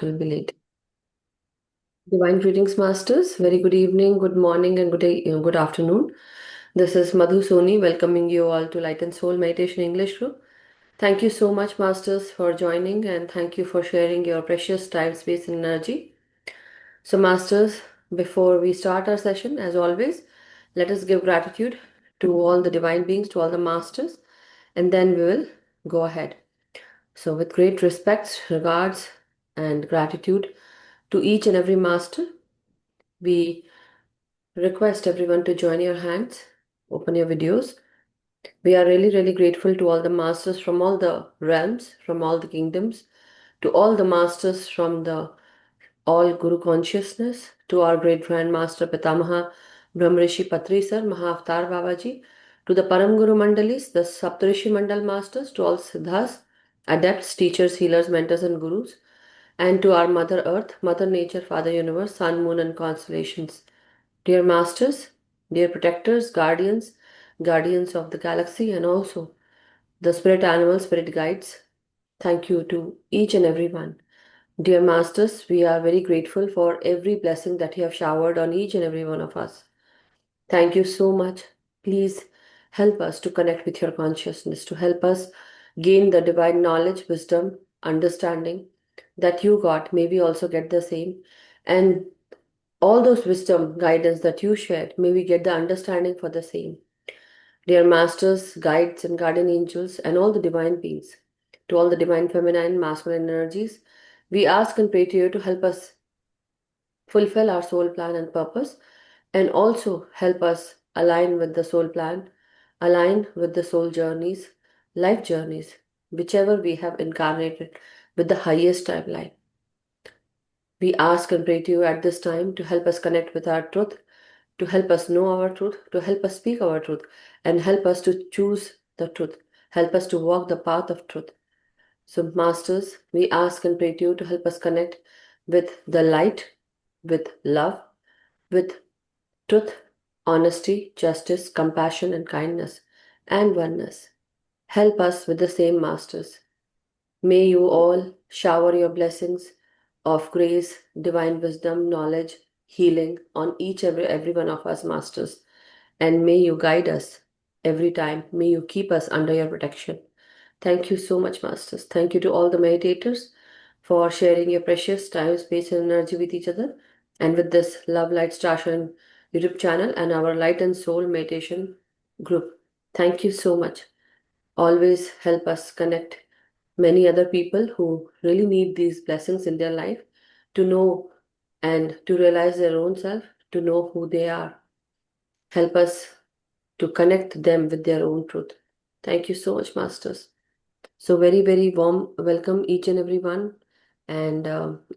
Will be late. Divine greetings, masters. Very good evening, good morning, and good afternoon. This is Madhu Soni welcoming you all to Light and Soul Meditation English Group. Thank you so much, masters, for joining, and thank you for sharing your precious time, space, and energy. So, masters, before we start our session, as always, let us give gratitude to all the divine beings, to all the masters, and then we will go ahead. So, with great respect, regards, and gratitude to each and every master, we request everyone to join your hands, open your videos. We are really, really grateful to all the masters from all the realms, from all the kingdoms, to all the masters from the all Guru consciousness, to our great Grandmaster Pitamaha Brahmrishi Patri Sir, Mahavatar Babaji, to the Param Guru Mandalis, the Saptarishi Mandal Masters, to all Siddhas, adepts, teachers, healers, mentors, and gurus, and to our Mother Earth, Mother Nature, Father Universe, Sun, Moon, and constellations. Dear Masters, dear protectors, guardians of the galaxy, and also the spirit animals, spirit guides, thank you to each and every one. Dear Masters, we are very grateful for every blessing that you have showered on each and every one of us. Thank you so much. Please help us to connect with your consciousness, to help us gain the divine knowledge, wisdom, understanding that you got. May we also get the same. And all those wisdom, guidance that you shared, may we get the understanding for the same. Dear masters, guides, and guardian angels, and all the divine beings, to all the divine feminine, masculine energies, we ask and pray to you to help us fulfill our soul plan and purpose, and also help us align with the soul plan, align with the soul journeys, life journeys, whichever we have incarnated with the highest timeline. We ask and pray to you at this time to help us connect with our truth, to help us know our truth, to help us speak our truth, and help us to choose the truth. Help us to walk the path of truth. So, Masters, we ask and pray to you to help us connect with the light, with love, with truth, honesty, justice, compassion, and kindness, and oneness. Help us with the same, Masters. May you all shower your blessings of grace, divine wisdom, knowledge, healing on each every one of us, Masters. And may you guide us every time. May you keep us under your protection. Thank you so much, Masters. Thank you to all the meditators for sharing your precious time, space, and energy with each other and with this Love Light Station YouTube channel and our Light and Soul meditation group. Thank you so much. Always help us connect many other people who really need these blessings in their life to know and to realize their own self, to know who they are. Help us to connect them with their own truth. Thank you so much, Masters. So, very, very warm welcome each and every one. And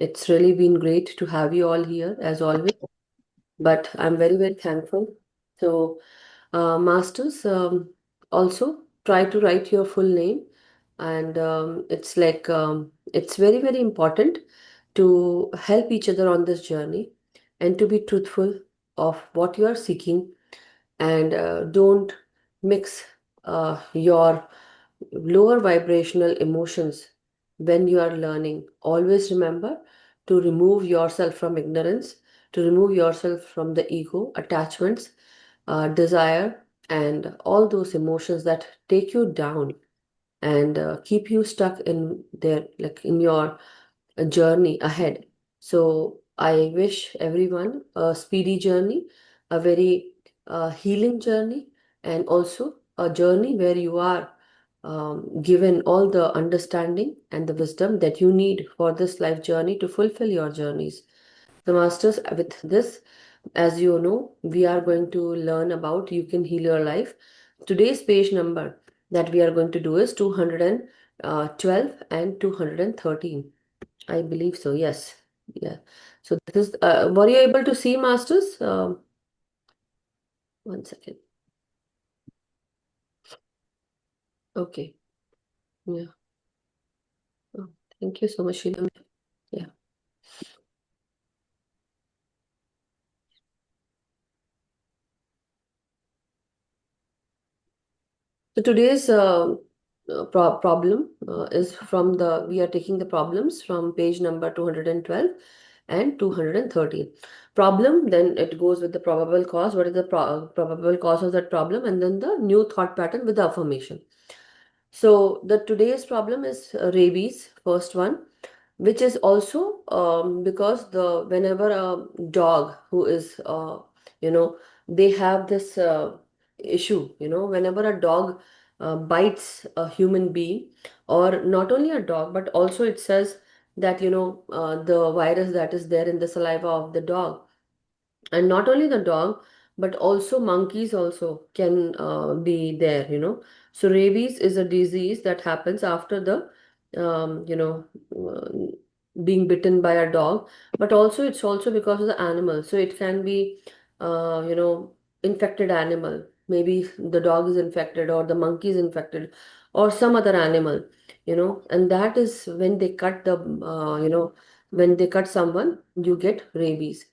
it's really been great to have you all here as always. But I'm very, very thankful. So, Masters, also try to write your full name. And it's like, it's very, very important to help each other on this journey and to be truthful of what you are seeking and don't mix your lower vibrational emotions when you are learning. Always remember to remove yourself from ignorance, to remove yourself from the ego, attachments, desire, and all those emotions that take you down and keep you stuck in there, like in your journey ahead. So I wish everyone a speedy journey, a very healing journey, and also a journey where you are given all the understanding and the wisdom that you need for this life journey to fulfill your journeys. So, Masters, with this, as you know, we are going to learn about You Can Heal Your Life. Today's page number that we are going to do is 212 and 213. I believe so, yes. Yeah. So this is, were you able to see, Masters? One second. Okay. Yeah. Oh, thank you so much, Sheila. Yeah. So today's problem is from we are taking the problems from page number 212 and 213. Problem, then it goes with the probable cause. What is the probable cause of that problem? And then the new thought pattern with the affirmation. So the today's problem is rabies, first one, which is also because whenever a dog who is you know they have this issue, whenever a dog bites a human being, or not only a dog but also it says that the virus that is there in the saliva of the dog, and not only the dog but also monkeys also can be there. So rabies is a disease that happens after the being bitten by a dog, but also it's also because of the animal. So it can be infected animal, maybe the dog is infected or the monkey is infected or some other animal. And that is when they cut when they cut someone, you get rabies.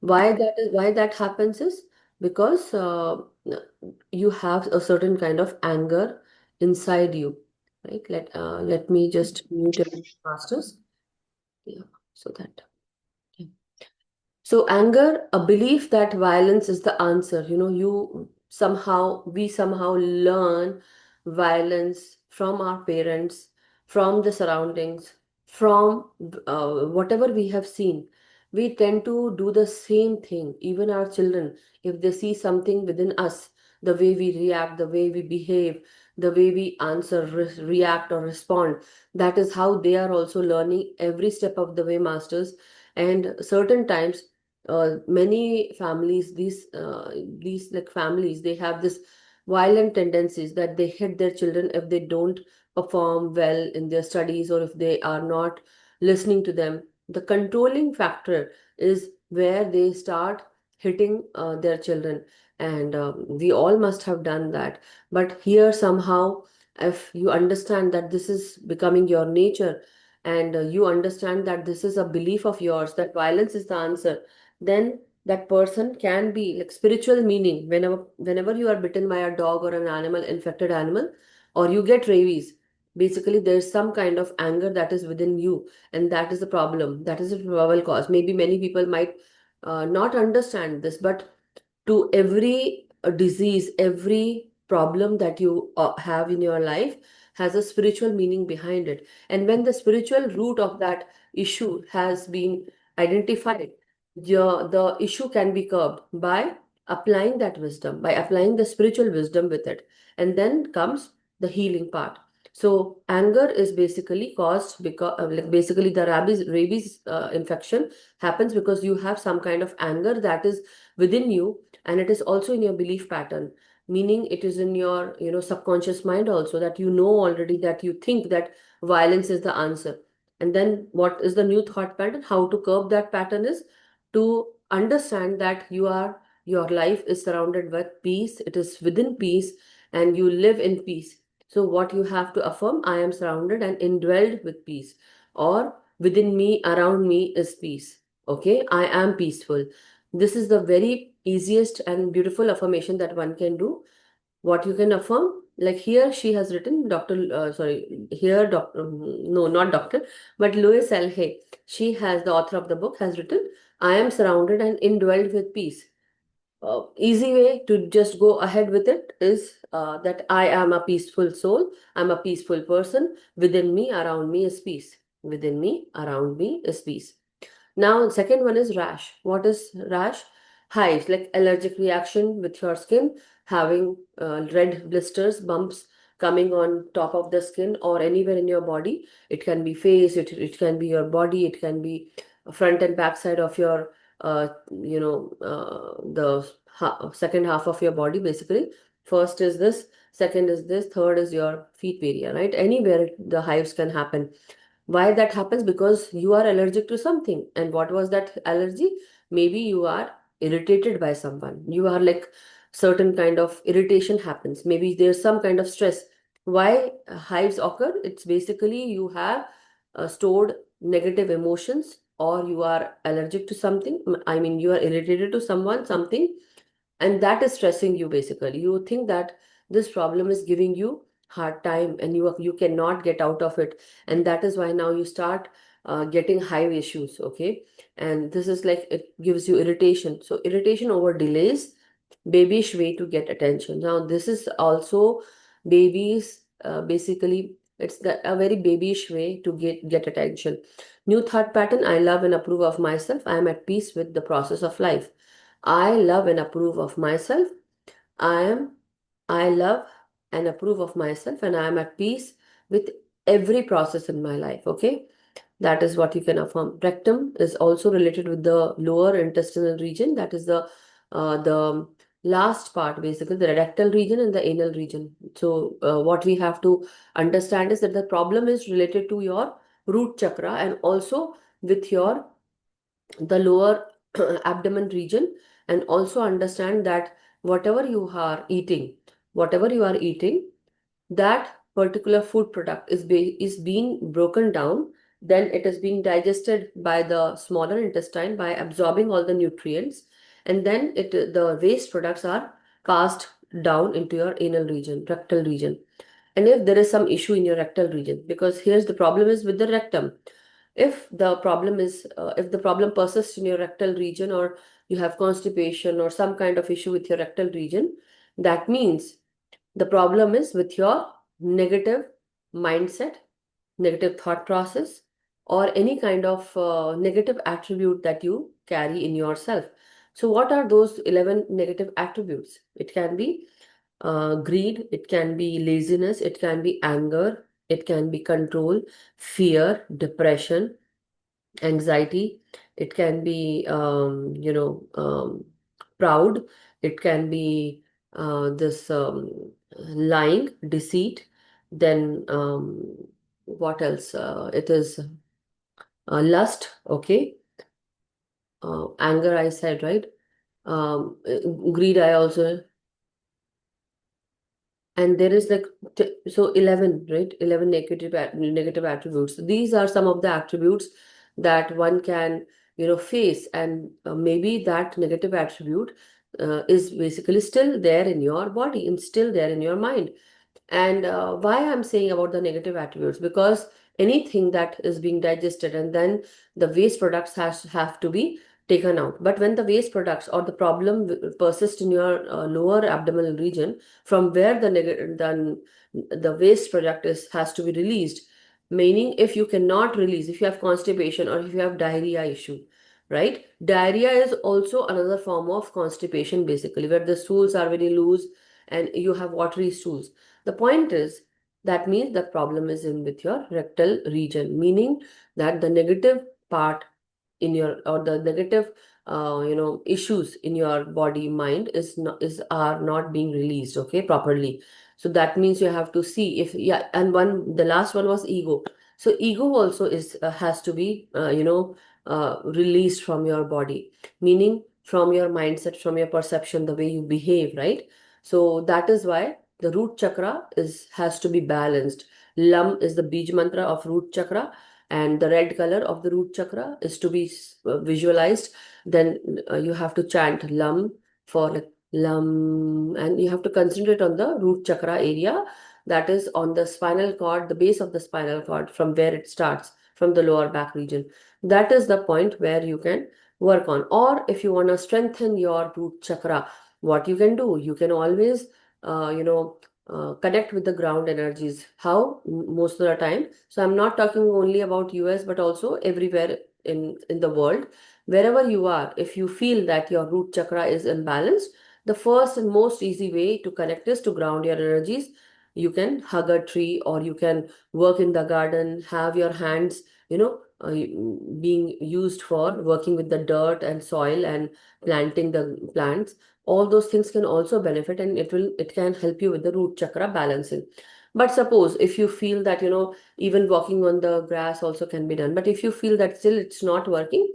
Why that happens is because you have a certain kind of anger inside you, right? Let me just mute your masters. Yeah, so that. Yeah. So anger, a belief that violence is the answer. We somehow learn violence from our parents, from the surroundings, from whatever we have seen. We tend to do the same thing. Even our children, if they see something within us, the way we react, the way we behave, the way we answer, react, or respond, that is how they are also learning every step of the way, masters. And certain times many families, these like families, they have this violent tendencies that they hit their children if they don't perform well in their studies, or if they are not listening to them. The controlling factor is where they start hitting their children, and we all must have done that. But here somehow, if you understand that this is becoming your nature, and you understand that this is a belief of yours that violence is the answer, then that person can be like spiritual meaning. Whenever you are bitten by a dog or an animal, infected animal, or you get rabies, basically there's some kind of anger that is within you, and that is the problem, that is the probable cause. Maybe many people might not understand this, but to every disease, every problem that you have in your life has a spiritual meaning behind it. And when the spiritual root of that issue has been identified, the issue can be curbed by applying that wisdom, by applying the spiritual wisdom with it. And then comes the healing part. So anger is basically caused because like basically the rabies infection happens because you have some kind of anger that is within you, and it is also in your belief pattern, meaning it is in your subconscious mind also, that already, that you think that violence is the answer. And then what is the new thought pattern? How to curb that pattern is to understand that your life is surrounded with peace, it is within peace, and you live in peace. So what you have to affirm: I am surrounded and indwelled with peace, or within me, around me is peace. Okay, I am peaceful. This is the very easiest and beautiful affirmation that one can do. What you can affirm, like here she has written, here doctor, no, not doctor, but Louise L. Hay, she has, the author of the book, has written, I am surrounded and indwelled with peace. Easy way to just go ahead with it is that I am a peaceful soul, I'm a peaceful person, within me, around me is peace. Within me, around me is peace. Now, second one is rash. What is rash? Hives, like allergic reaction with your skin, having red blisters, bumps coming on top of the skin or anywhere in your body. It can be face, it can be your body, it can be front and back side of your, the second half of your body, basically. First is this, second is this, third is your feet area, right? Anywhere the hives can happen. Why that happens? Because you are allergic to something. And what was that allergy? Maybe you are irritated by someone. You are like, certain kind of irritation happens. Maybe there's some kind of stress. Why hives occur? It's basically you have stored negative emotions, or you are allergic to something. I mean, you are irritated to someone, something, and that is stressing you basically. You think that this problem is giving you hard time, and you cannot get out of it, and that is why now you start getting hive issues. Okay, and this is like it gives you irritation. So irritation over delays babyish way to get attention. Now this is also babies, basically it's a very babyish way to get attention. New thought pattern: I love and approve of myself. I am at peace with the process of life. I love and approve of myself. I am, I love and approve of myself, and I am at peace with every process in my life. Okay, that is what you can affirm. Rectum is also related with the lower intestinal region. That is the last part, basically the rectal region and the anal region. So what we have to understand is that the problem is related to your root chakra, and also with your the lower abdomen region. And also understand that whatever you are eating, that particular food product is being broken down, then it is being digested by the smaller intestine by absorbing all the nutrients, and then the waste products are passed down into your anal region, rectal region. And if there is some issue in your rectal region, because here's the problem is with the rectum, if the problem persists in your rectal region, or you have constipation or some kind of issue with your rectal region, that means the problem is with your negative mindset, negative thought process, or any kind of negative attribute that you carry in yourself. So what are those 11 negative attributes? It can be greed, it can be laziness, it can be anger, it can be control, fear, depression, anxiety, it can be proud, it can be this lying, deceit, then what else, it is lust. Okay, anger I said, right? Greed I also. And there is like so 11, right? 11 negative attributes. These are some of the attributes that one can face, and maybe that negative attribute is basically still there in your body and still there in your mind. And why I'm saying about the negative attributes, because anything that is being digested, and then the waste products have to be taken out. But when the waste products or the problem persist in your lower abdominal region, from where the waste product is has to be released, meaning if you cannot release, if you have constipation or if you have diarrhea issue, right? Diarrhea is also another form of constipation, basically, where the stools are very loose and you have watery stools. The point is, that means the problem is in with your rectal region, meaning that the negative part in your, or the negative issues in your body mind are not being released, okay, properly. So that means you have to see if, yeah. And the last one was ego. So ego also is has to be released from your body, meaning from your mindset, from your perception, the way you behave, right? So that is why the root chakra has to be balanced. Lam is the bij mantra of root chakra, and the red color of the root chakra is to be visualized. Then you have to chant lam for like lam, and you have to concentrate on the root chakra area, that is on the spinal cord, the base of the spinal cord, from where it starts, from the lower back region. That is the point where you can work on. Or if you want to strengthen your root chakra, what you can do, you can always connect with the ground energies. How? Most of the time. So I'm not talking only about US, but also everywhere in the world. Wherever you are, if you feel that your root chakra is imbalanced, the first and most easy way to connect is to ground your energies. You can hug a tree, or you can work in the garden, have your hands, being used for working with the dirt and soil and planting the plants. All those things can also benefit, and it can help you with the root chakra balancing. But suppose if you feel that even walking on the grass also can be done, but if you feel that still it's not working,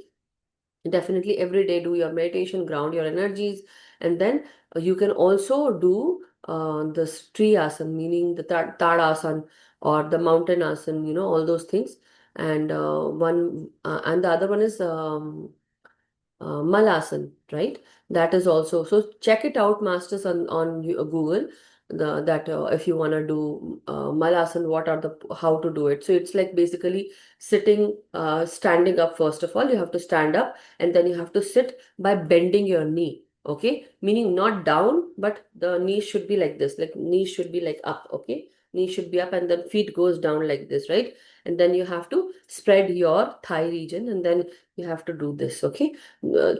definitely every day do your meditation, ground your energies. And then you can also do the asan, meaning the tadasan or the mountain asan, all those things. And and the other one is Malasan, right? That is also, so check it out, masters, on Google. that if you want to do malasana, what are the how to do it. So it's like basically sitting, standing up. First of all, you have to stand up, and then you have to sit by bending your knee. Okay, meaning not down, but the knee should be like this. Like knee should be like up. Okay, knee should be up, and then feet goes down like this, right? And then you have to spread your thigh region, and then you have to do this. Okay,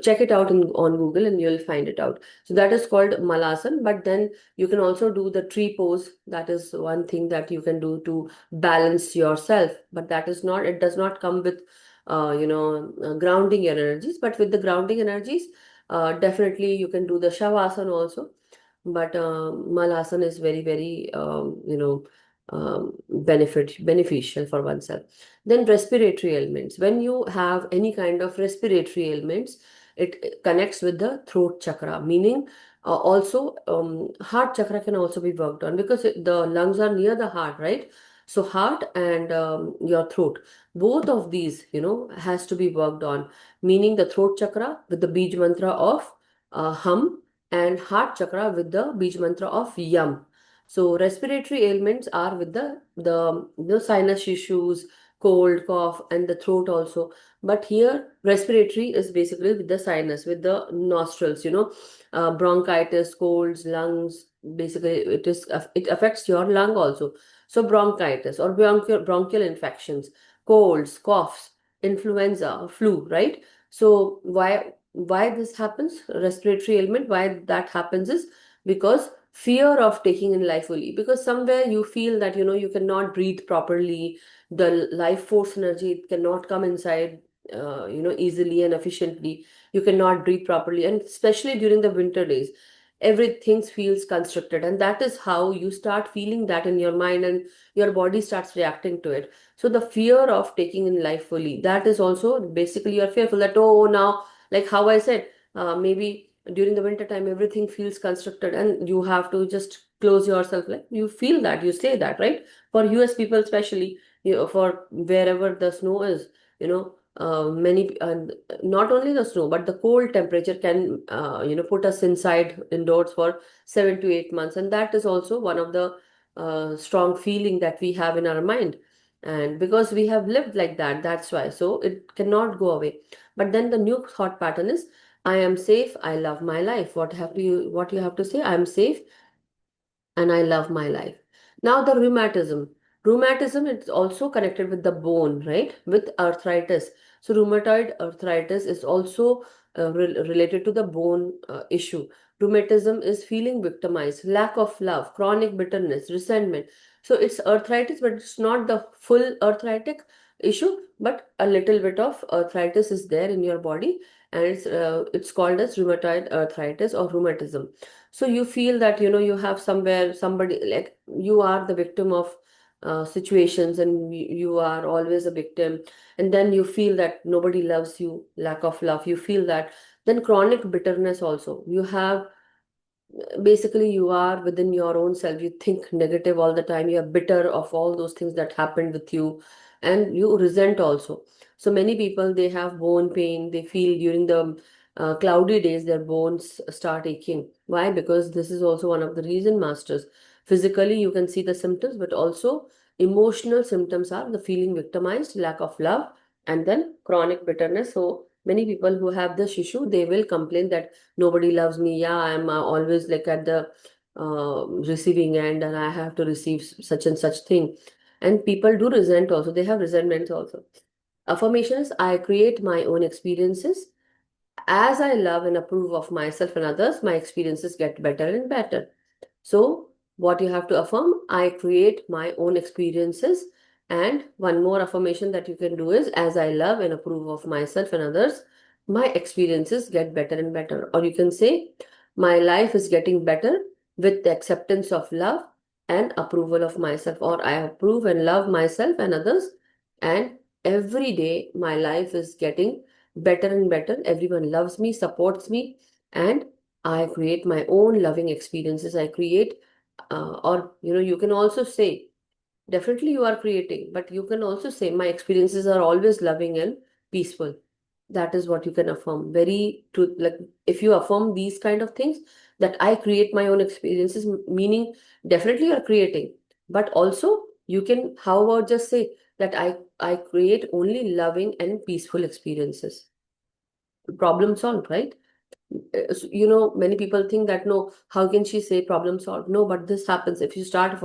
check it out on Google, and you'll find it out. So that is called malasan. But then you can also do the tree pose. That is one thing that you can do to balance yourself. But that is not, it does not come with, grounding energies. But with the grounding energies, definitely you can do the shavasana also. But malasana is very, very, beneficial for oneself. Then respiratory ailments. When you have any kind of respiratory ailments, it connects with the throat chakra, meaning also, heart chakra can also be worked on because the lungs are near the heart, right? So heart and your throat, both of these, has to be worked on. Meaning the throat chakra with the beej mantra of hum, and heart chakra with the beej mantra of yam. So respiratory ailments are with the sinus issues, cold, cough, and the throat also. But here respiratory is basically with the sinus, with the nostrils, bronchitis, colds, lungs. Basically, it affects your lung also. So bronchitis or bronchial infections, colds, coughs, influenza, flu, right? So why this happens? Respiratory ailment. Why that happens is because fear of taking in life fully. Because somewhere you feel that you cannot breathe properly. The life force energy cannot come inside, easily and efficiently. You cannot breathe properly, and especially during the winter days, everything feels constricted, and that is how you start feeling that in your mind, and your body starts reacting to it. So the fear of taking in life fully, that is also basically you're fearful that, oh, now, like how I said, maybe during the winter time everything feels constricted, and you have to just close yourself. Like you feel that, you say that, right? For US people especially, for wherever the snow is, many not only the snow but the cold temperature can put us inside indoors for 7 to 8 months, and that is also one of the strong feeling that we have in our mind. And because we have lived like that, that's why, so it cannot go away. But then the new thought pattern is, I am safe, I love my life. What you have to say? I am safe and I love my life. Now, the rheumatism. Rheumatism is also connected with the bone, right? With arthritis. So, rheumatoid arthritis is also related to the bone issue. Rheumatism is feeling victimized, lack of love, chronic bitterness, resentment. So, it's arthritis, but it's not the full arthritic issue, but a little bit of arthritis is there in your body, and it's called as rheumatoid arthritis or rheumatism. So you feel that you have somewhere somebody, like you are the victim of situations, and you are always a victim, and then you feel that nobody loves you, lack of love, you feel that. Then chronic bitterness also, you have, basically you are within your own self, you think negative all the time, you are bitter of all those things that happened with you, and you resent also. So many people, they have bone pain, they feel during the cloudy days their bones start aching. Why? Because this is also one of the reason, masters. Physically you can see the symptoms, but also emotional symptoms are the feeling victimized, lack of love, and then chronic bitterness. So many people who have this issue, they will complain that nobody loves me. Yeah, I'm always like at the receiving end, and I have to receive such and such thing. And people do resent also, they have resentments also. Affirmation is, I create my own experiences. As I love and approve of myself and others, my experiences get better and better. So, what you have to affirm, I create my own experiences. And one more affirmation that you can do is, as I love and approve of myself and others, my experiences get better and better. Or you can say, my life is getting better with the acceptance of love and approval of myself. Or I approve and love myself and others. And every day, my life is getting better and better. Everyone loves me, supports me, and I create my own loving experiences. I create, or you can also say, definitely you are creating, but you can also say, my experiences are always loving and peaceful. That is what you can affirm. Very true. Like if you affirm these kind of things, that I create my own experiences, meaning definitely you're creating, but also you can, how about just say that I create only loving and peaceful experiences. Problem solved, right? Many people think that no, how can she say problem solved? No, but this happens if you start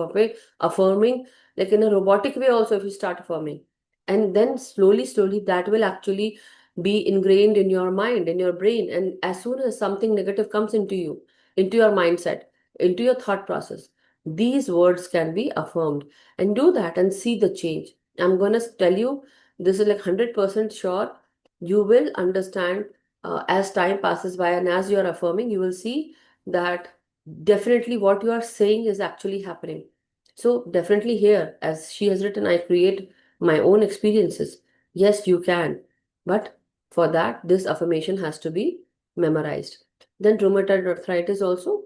affirming, like in a robotic way also, if you start affirming. And then slowly, that will actually be ingrained in your mind, in your brain. And as soon as something negative comes into you, into your mindset, into your thought process, these words can be affirmed. And do that and see the change. I'm going to tell you, this is like 100% sure. You will understand as time passes by, and as you are affirming, you will see that definitely what you are saying is actually happening. So definitely here, as she has written, I create my own experiences. Yes, you can, but for that this affirmation has to be memorized. Then rheumatoid arthritis also,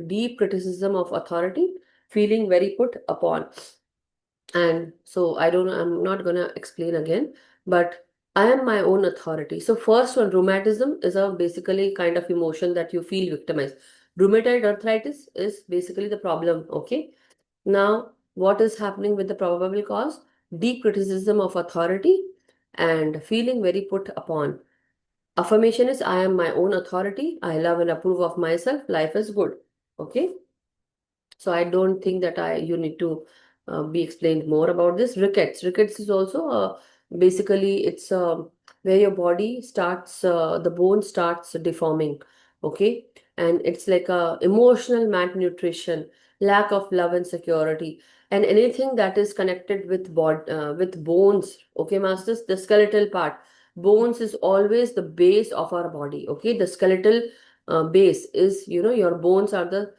deep criticism of authority, feeling very put upon. And so I don't know, I'm not going to explain again, but I am my own authority. So first one, rheumatism is a basically kind of emotion that you feel victimized. Rheumatoid arthritis is basically the problem. Okay. Now, what is happening with the probable cause? Deep criticism of authority and feeling very put upon. Affirmation is I am my own authority. I love and approve of myself. Life is good. Okay. So I don't think that you need to be explained more about this. Rickets. Rickets is also basically it's where your body starts, the bone starts deforming. Okay, and it's like a emotional malnutrition, lack of love and security, and anything that is connected with bones. Okay, masters, the skeletal part. Bones is always the base of our body. Okay, the skeletal base is, your bones are the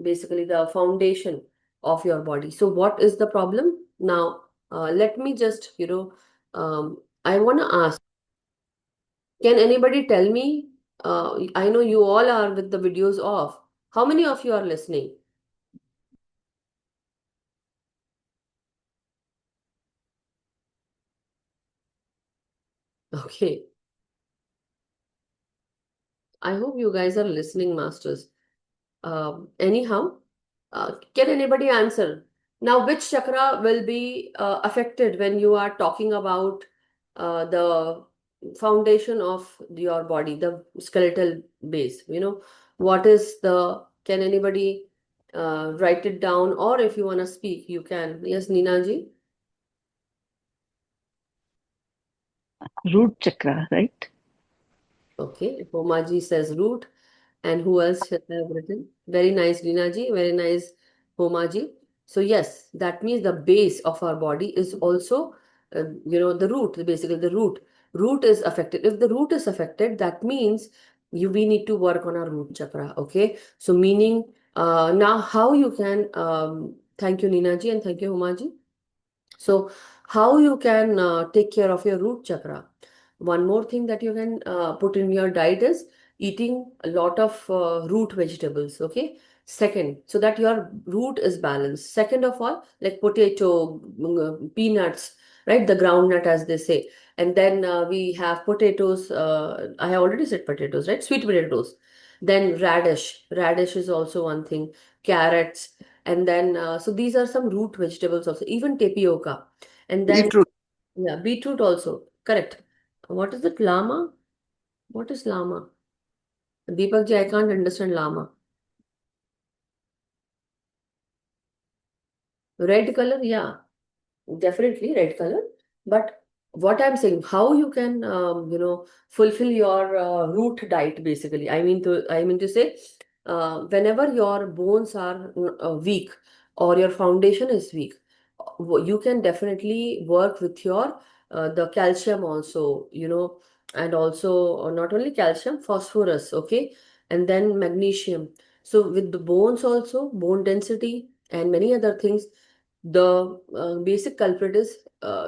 basically the foundation of your body. So what is the problem now? Let me just, I want to ask, can anybody tell me, I know you all are with the videos off, how many of you are listening? Okay, I hope you guys are listening, masters. Anyhow, can anybody answer? Now, which chakra will be affected when you are talking about the foundation of your body, the skeletal base? What is can anybody write it down, or if you want to speak, you can. Yes, Nina ji? Root chakra, right? Okay, Homaji says root. And who else has written? Very nice, Rina ji. Very nice, Homa ji. So yes, that means the base of our body is also, the root. Basically, the root is affected. If the root is affected, that means we need to work on our root chakra. Okay. So meaning, now how you can. Thank you, Nina ji, and thank you, Homa ji. So, how you can take care of your root chakra? One more thing that you can put in your diet is eating a lot of root vegetables. Okay. Second, so that your root is balanced. Second of all, like potato, peanuts, right? The groundnut, as they say. And then we have potatoes. I have already said potatoes, right? Sweet potatoes. Then radish. Radish is also one thing. Carrots, and then so these are some root vegetables also, even tapioca. And then Beetroot. yeah, beetroot also, correct. What is it, llama? What is llama? Deepak ji, I can't understand llama. Red color, yeah, definitely red color. But what I'm saying, how you can, fulfill your root diet, basically. I mean to say, whenever your bones are weak or your foundation is weak, you can definitely work with your the calcium also, and also not only calcium, phosphorus, okay, and then magnesium. So with the bones also, bone density and many other things, the basic culprit is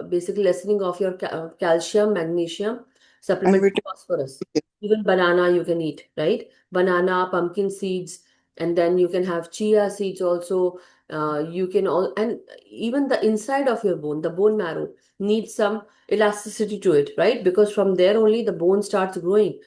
basically lessening of your calcium, magnesium, And supplement vitamin phosphorus. C. Even banana you can eat, right? Banana, pumpkin seeds, and then you can have chia seeds also. You can all, and even the inside of your bone, the bone marrow, needs some elasticity to it, right? Because from there only the bone starts growing.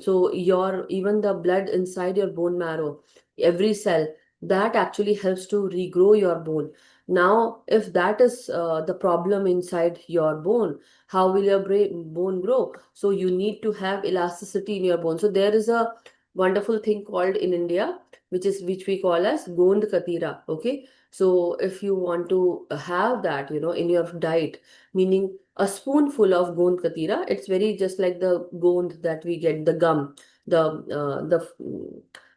So your, even the blood inside your bone marrow, every cell, that actually helps to regrow your bone. Now, if that is the problem inside your bone, how will your bone grow? So you need to have elasticity in your bone. So there is a wonderful thing called in India, which we call as gond katira. Okay, so if you want to have that, in your diet, meaning a spoonful of gond katira, it's very just like the gond that we get, the gum, the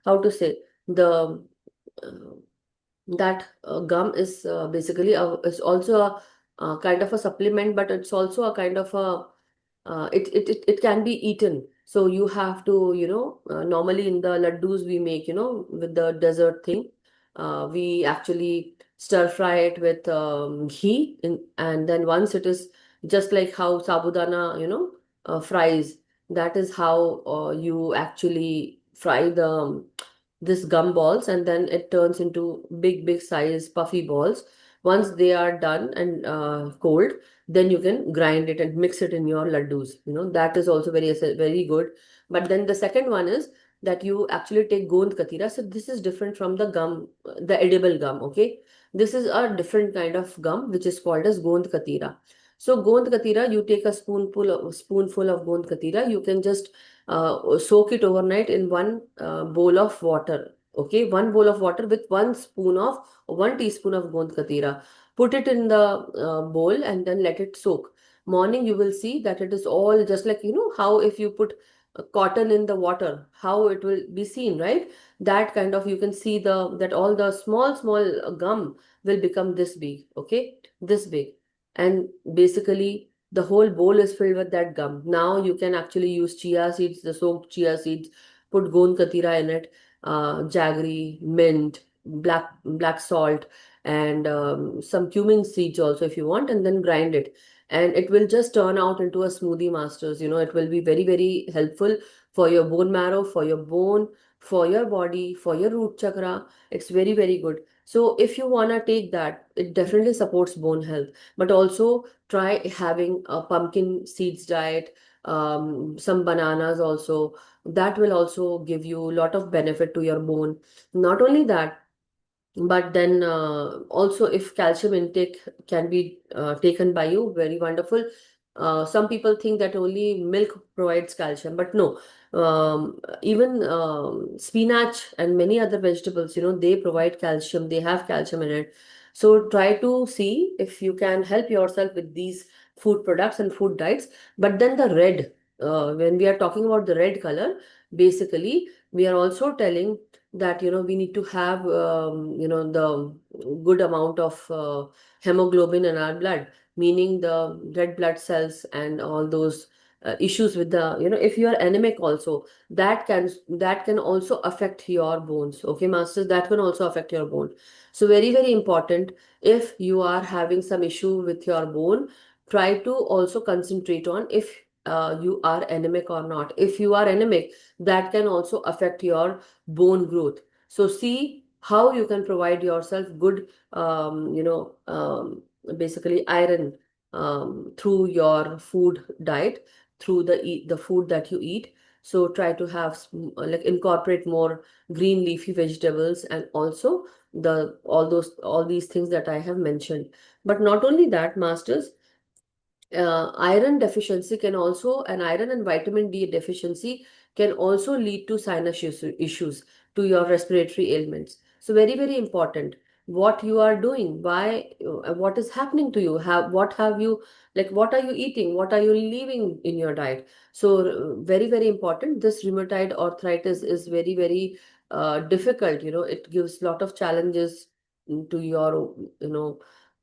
how to say, the uh, that gum is basically is also a kind of a supplement, but it's also a kind of a it can be eaten. So you have to, normally in the laddus we make, with the dessert thing, we actually stir fry it with ghee, and then once it is just like how sabudana, fries, that is how you actually fry the this gum balls, and then it turns into big size puffy balls. Once they are done and cold, then you can grind it and mix it in your laddus. That is also very good. But then the second one is that you actually take gond katira. So this is different from the gum, the edible gum. Okay, this is a different kind of gum which is called as gond katira. So gond katira, you take a spoonful of gond katira. You can just soak it overnight in one bowl of water. Okay, one bowl of water with 1 teaspoon of gond katira. Put it in the bowl and then let it soak. Morning, you will see that it is all just like, how if you put cotton in the water, how it will be seen, right? That kind of, you can see that all the small gum will become this big, okay? This big. And basically, the whole bowl is filled with that gum. Now you can actually use chia seeds, the soaked chia seeds, put gond katira in it, jaggery, mint, black salt, and some cumin seeds also if you want, and then grind it. And it will just turn out into a smoothie, masters. It will be very helpful for your bone marrow, for your bone, for your body, for your root chakra. It's very good. So if you want to take that, it definitely supports bone health. But also try having a pumpkin seeds diet, some bananas also. That will also give you a lot of benefit to your bone. Not only that, but then also if calcium intake can be taken by you, very wonderful. Some people think that only milk provides calcium, but no. Even spinach and many other vegetables, they provide calcium, they have calcium in it. So try to see if you can help yourself with these food products and food diets. But then the red, when we are talking about the red color, basically we are also telling that we need to have the good amount of hemoglobin in our blood, meaning the red blood cells and all those issues with the, if you are anemic also, that can also affect your bones. Okay, masters, that can also affect your bone. So very important, if you are having some issue with your bone, try to also concentrate on if you are anemic or not. If you are anemic, that can also affect your bone growth. So see how you can provide yourself good, basically iron through your food diet, through the food that you eat. So try to have like incorporate more green leafy vegetables, and also all these things that I have mentioned. But not only that, masters, iron deficiency can also, and iron and vitamin D deficiency can also lead to sinus issues, to your respiratory ailments. So very important. What you are doing, why, what is happening to you? What have you, like, what are you eating? What are you leaving in your diet? So very important. This rheumatoid arthritis is very difficult. It gives lot of challenges to your,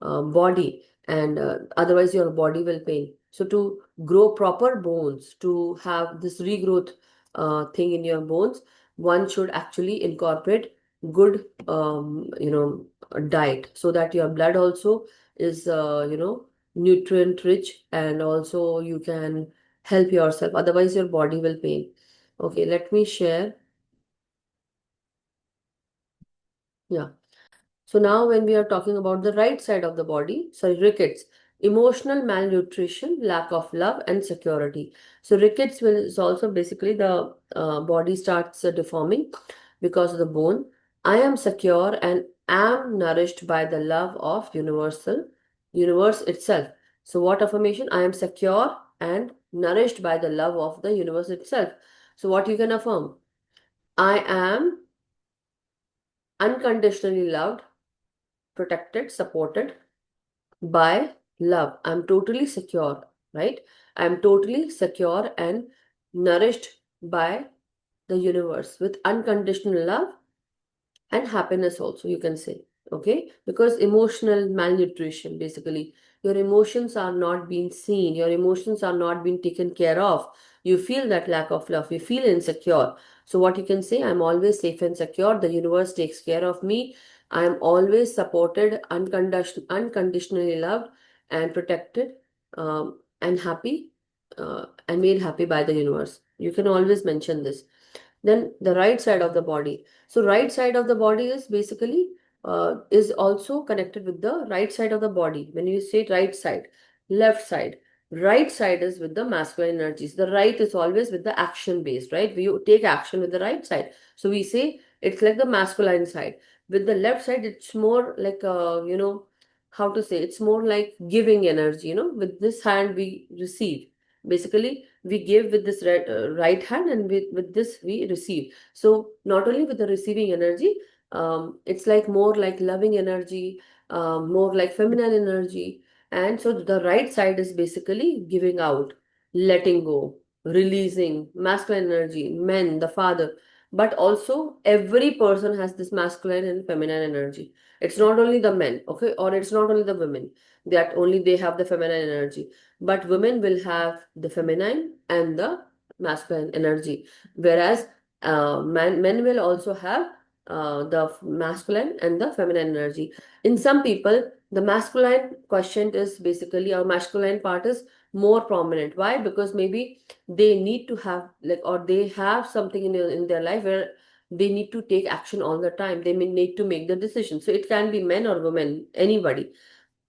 body, and otherwise your body will pain. So to grow proper bones, to have this regrowth thing in your bones, one should actually incorporate good diet, so that your blood also is nutrient rich, and also you can help yourself, otherwise your body will pain. Okay, let me share. Yeah. So now when we are talking about the right side of the body, sorry, rickets, emotional malnutrition, lack of love and security. So rickets is also basically the body starts deforming because of the bone. I am secure and am nourished by the love of universe itself. So what affirmation? I am secure and nourished by the love of the universe itself. So what you can affirm? I am unconditionally loved, protected, supported by love. I'm totally secure, right? I'm totally secure and nourished by the universe with unconditional love and happiness also, you can say. Okay, because emotional malnutrition, basically your emotions are not being seen, your emotions are not being taken care of. You feel that lack of love, you feel insecure. So what you can say, I'm always safe and secure, the universe takes care of me, I am always supported, unconditionally loved and protected, and happy, and made happy by the universe. You can always mention this. Then the right side of the body. So right side of the body is basically is also connected with the right side of the body. When you say right side, left side, right side is with the masculine energies. The right is always with the action based, right? We take action with the right side. So we say it's like the masculine side. With the left side, it's more like how to say, it's more like giving energy. With this hand we receive. Basically, we give with this right hand, and with this we receive. So not only with the receiving energy, it's like more like loving energy, more like feminine energy. And so the right side is basically giving out, letting go, releasing masculine energy, men, the father. But also every person has this masculine and feminine energy. It's not only the men, okay, or it's not only the women that only they have the feminine energy, but women will have the feminine and the masculine energy, whereas men will also have the masculine and the feminine energy. In some people, the masculine quotient is basically, our masculine part is more prominent. Why? Because maybe they need to have, like, or they have something in their life where they need to take action all the time, they may need to make the decision. So it can be men or women, anybody.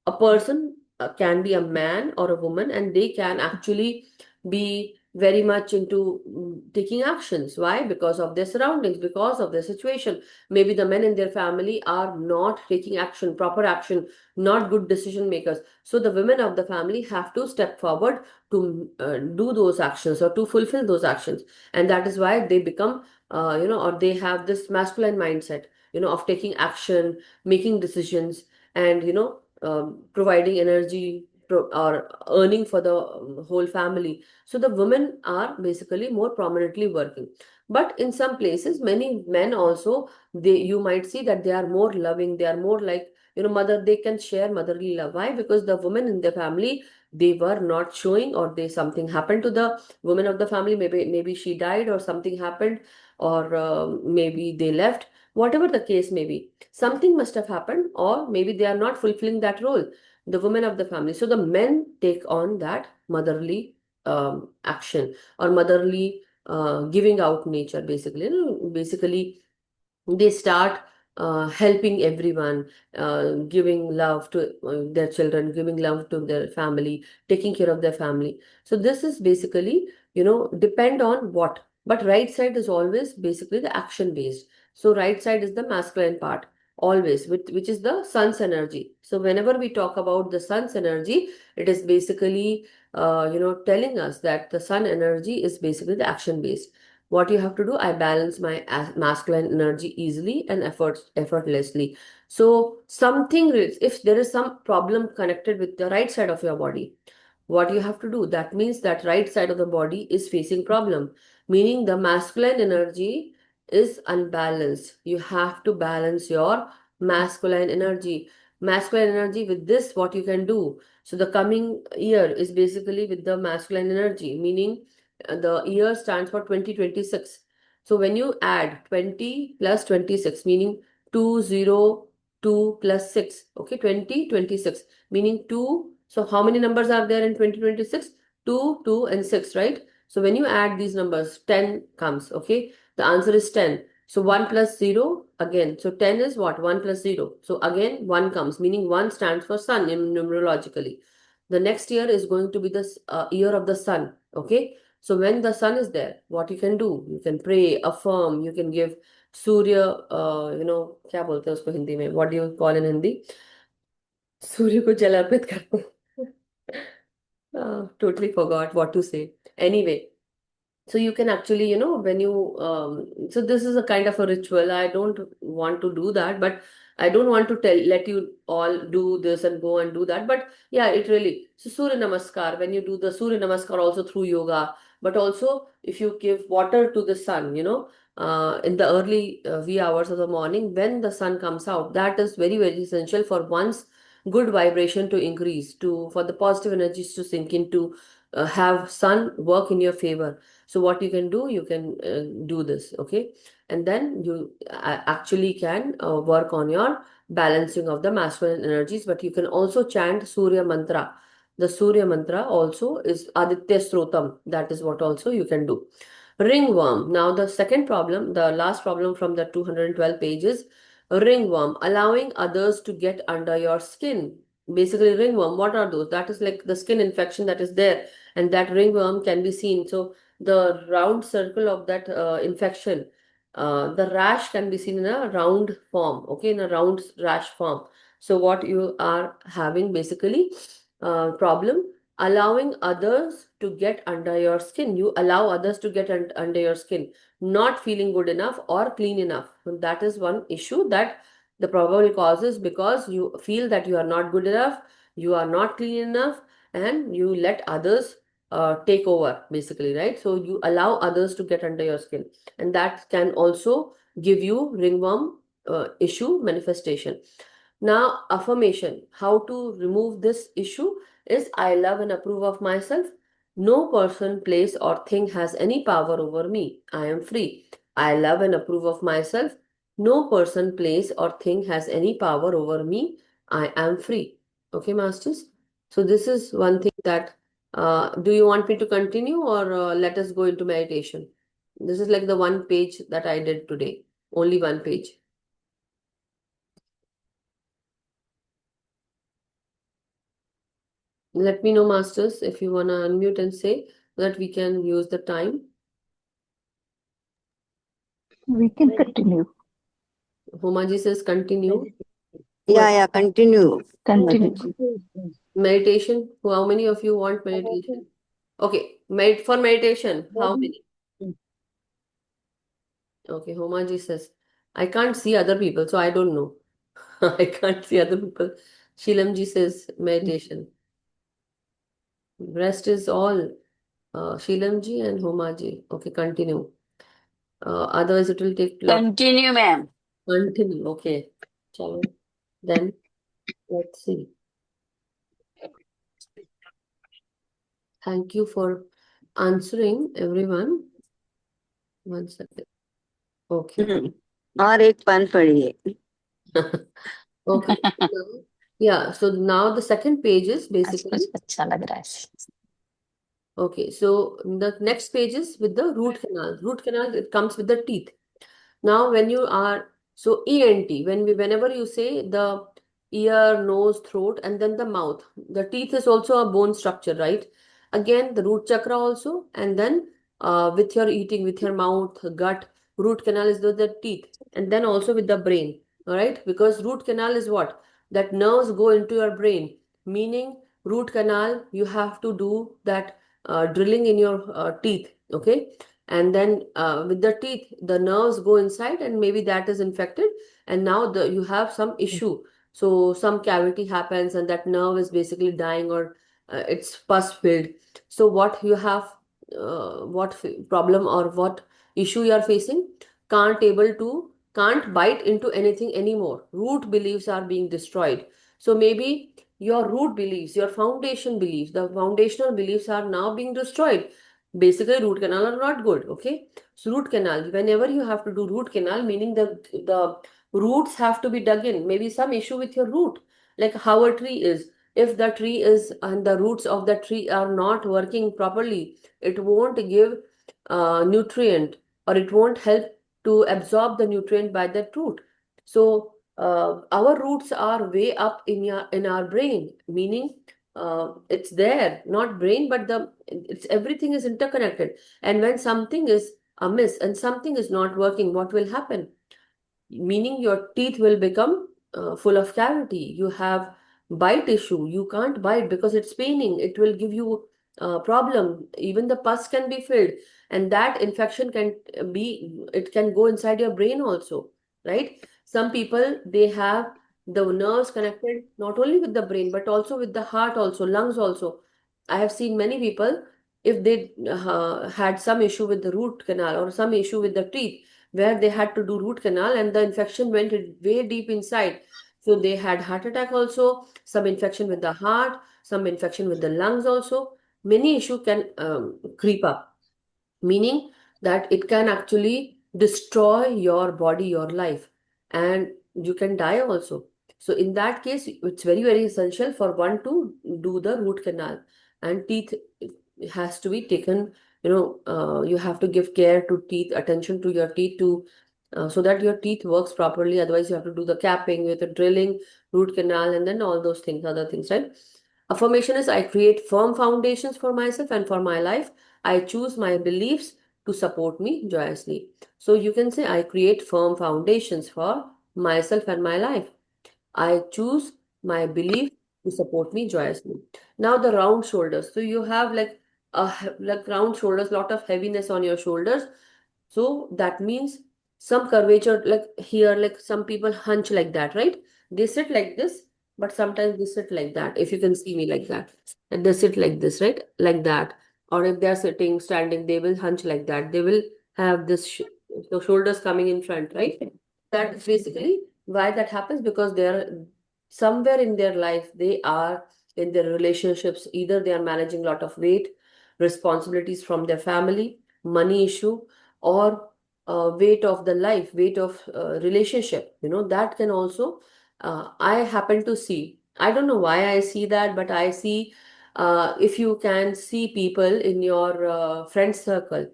A person can be a man or a woman, and they can actually be very much into taking actions. Why? Because of their surroundings, because of their situation. Maybe the men in their family are not taking action, proper action, not good decision makers. So the women of the family have to step forward to do those actions or to fulfill those actions. And that is why they become or they have this masculine mindset, of taking action, making decisions, and providing energy, or earning for the whole family. So the women are basically more prominently working. But in some places, many men also, they, you might see that they are more loving, they are more like, mother, they can share motherly love. Why? Because the women in the family, they were not showing, or they, something happened to the woman of the family, maybe she died or something happened, or maybe they left, whatever the case may be, something must have happened, or maybe they are not fulfilling that role, the women of the family. So the men take on that motherly action, or motherly giving out nature, basically. Basically, they start helping everyone, giving love to their children, giving love to their family, taking care of their family. So this is basically, depend on what. But right side is always basically the action based. So right side is the masculine part, always, which is the sun's energy. So whenever we talk about the sun's energy, it is basically telling us that the sun energy is basically the action based. What you have to do, I balance my masculine energy easily and effortlessly. So something, if there is some problem connected with the right side of your body, what you have to do, that means that right side of the body is facing problem, meaning the masculine energy is unbalanced. You have to balance your masculine energy. With this, what you can do, so the coming year is basically with the masculine energy, meaning the year stands for 2026. So when you add 20 plus 26, meaning 202 plus 6, okay, 2026, meaning 2. So how many numbers are there in 2026? 2, 2, and 6, right? So when you add these numbers, 10 comes, okay? The answer is 10. So 1 plus 0 again. So 10 is what? 1 plus 0. So again 1 comes, meaning 1 stands for sun in numerologically. The next year is going to be the year of the sun. Okay. So when the sun is there, what you can do? You can pray, affirm, you can give Surya, क्या बोलते हैं उसको हिंदी में? What do you call in Hindi? सूर्य को जल अर्पित करते हैं. Totally forgot what to say. Anyway, so you can actually, when you so this is a kind of a ritual. I don't want to do that, but I don't want to let you all do this and go and do that, but yeah, it really. So Surya Namaskar, when you do the Surya Namaskar also through yoga, but also if you give water to the sun, in the early wee hours of the morning when the sun comes out, that is very, very essential for one's good vibration to increase, to for the positive energies to sink into, have sun work in your favor. So what you can do, you can do this, okay? And then you actually can work on your balancing of the masculine energies, but you can also chant Surya Mantra. The Surya Mantra also is Aditya Srotam. That is what also you can do. Ringworm. Now the second problem, the last problem from the 212 pages, ringworm, allowing others to get under your skin. Basically, ringworm, what are those? That is like the skin infection that is there, and that ringworm can be seen. So the round circle of that infection, the rash can be seen in a round form, okay, in a round rash form. So what you are having basically, problem, allowing others to get under your skin. You allow others to get under your skin, not feeling good enough or clean enough. And that is one issue that the probable cause is because you feel that you are not good enough, you are not clean enough, and you let others take over basically, right? So you allow others to get under your skin, and that can also give you ringworm issue manifestation. Now, affirmation, how to remove this issue is, I love and approve of myself. No person, place, or thing has any power over me. I am free. I love and approve of myself. No person, place, or thing has any power over me. I am free. Okay, masters? So, this is one thing that, do you want me to continue, or let us go into meditation? This is like the one page that I did today, only one page. Let me know, masters, if you want to unmute and say so that we can use the time. We can continue. Homaji says continue. Yeah, continue. Continue. Meditation. How many of you want meditation? Okay, for meditation, how many? Okay, Homaji says, I can't see other people, so I don't know. I can't see other people. Shilamji says meditation. Rest is all Shilamji and Homaji. Okay, continue. Otherwise, it will take lot. Continue, ma'am. Continue. Okay. Chalo. Then let's see. Thank you for answering, everyone. One second. Okay. और एक पान पढ़िए. Okay. Yeah. So now the second page is basically. अच्छा लग रहा है. Okay. So the next page is with the root canal. Root canal, it comes with the teeth. Now, when you are, so ENT, whenever you say the ear, nose, throat, and then the mouth, the teeth is also a bone structure, right? Again, the root chakra also, and then with your eating, with your mouth, gut, root canal is the teeth, and then also with the brain, all right? Because root canal is what? That nerves go into your brain, meaning root canal, you have to do that drilling in your teeth, okay? And then with the teeth, the nerves go inside, and maybe that is infected, and now you have some issue. So some cavity happens, and that nerve is basically dying, or it's pus filled. So what you have, problem or what issue you are facing? Can't bite into anything anymore. Root beliefs are being destroyed. So maybe your root beliefs, your foundation beliefs, the foundational beliefs are now being destroyed. Basically, root canal are not good. Okay, so root canal, whenever you have to do root canal, meaning the roots have to be dug in. Maybe some issue with your root, like how a tree is. If the tree is and the roots of the tree are not working properly, it won't give nutrient, or it won't help to absorb the nutrient by the root. So our roots are way up in our brain, meaning it's there, not brain, but it's everything is interconnected. And when something is amiss and something is not working, what will happen? Meaning your teeth will become full of cavity. You have bite issue. You can't bite because it's paining. It will give you a problem. Even the pus can be filled, and that infection can it can go inside your brain also, right? Some people, they have the nerves connected not only with the brain but also with the heart also, lungs also. I have seen many people, if they had some issue with the root canal or some issue with the teeth, where they had to do root canal and the infection went way deep inside. So they had heart attack also, some infection with the heart, some infection with the lungs also. Many issue can creep up, meaning that it can actually destroy your body, your life, and you can die also. So in that case, it's very, very essential for one to do the root canal, and teeth has to be taken, you have to give care to teeth, attention to your teeth to so that your teeth works properly. Otherwise, you have to do the capping with the drilling, root canal, and then all those things, other things, right? Affirmation is, I create firm foundations for myself and for my life. I choose my beliefs to support me joyously. So you can say, I create firm foundations for myself and my life. I choose my belief to support me joyously. Now the round shoulders. So you have like like round shoulders, lot of heaviness on your shoulders. So that means some curvature, like here, like some people hunch like that, right? They sit like this, but sometimes they sit like that. If you can see me like that, and they sit like this, right? Like that. Or if they're sitting, standing, they will hunch like that. They will have this the shoulders coming in front, right? That's basically why that happens, because they're somewhere in their life, they are in their relationships, either they are managing a lot of weight, responsibilities from their family, money issue, or weight of the life, weight of relationship, that can also I happen to see. I don't know why I see that, but I see, if you can see people in your friend circle,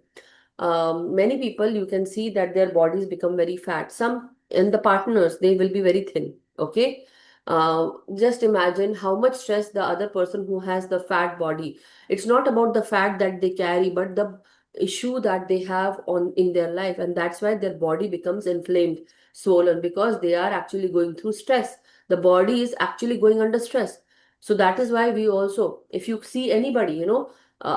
many people, you can see that their bodies become very fat. Some in the partners, they will be very thin. Okay. Just imagine how much stress the other person who has the fat body. It's not about the fat that they carry, but the issue that they have on in their life, and that's why their body becomes inflamed, swollen, because they are actually going through stress. The body is actually going under stress. So that is why we also, if you see anybody,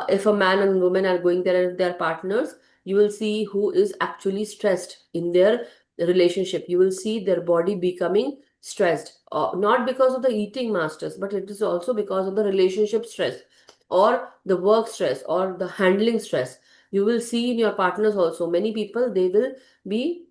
if a man and woman are going there and their partners, you will see who is actually stressed in their relationship. You will see their body becoming stressed, not because of the eating masters, but it is also because of the relationship stress or the work stress or the handling stress. You will see in your partners also, many people, they will be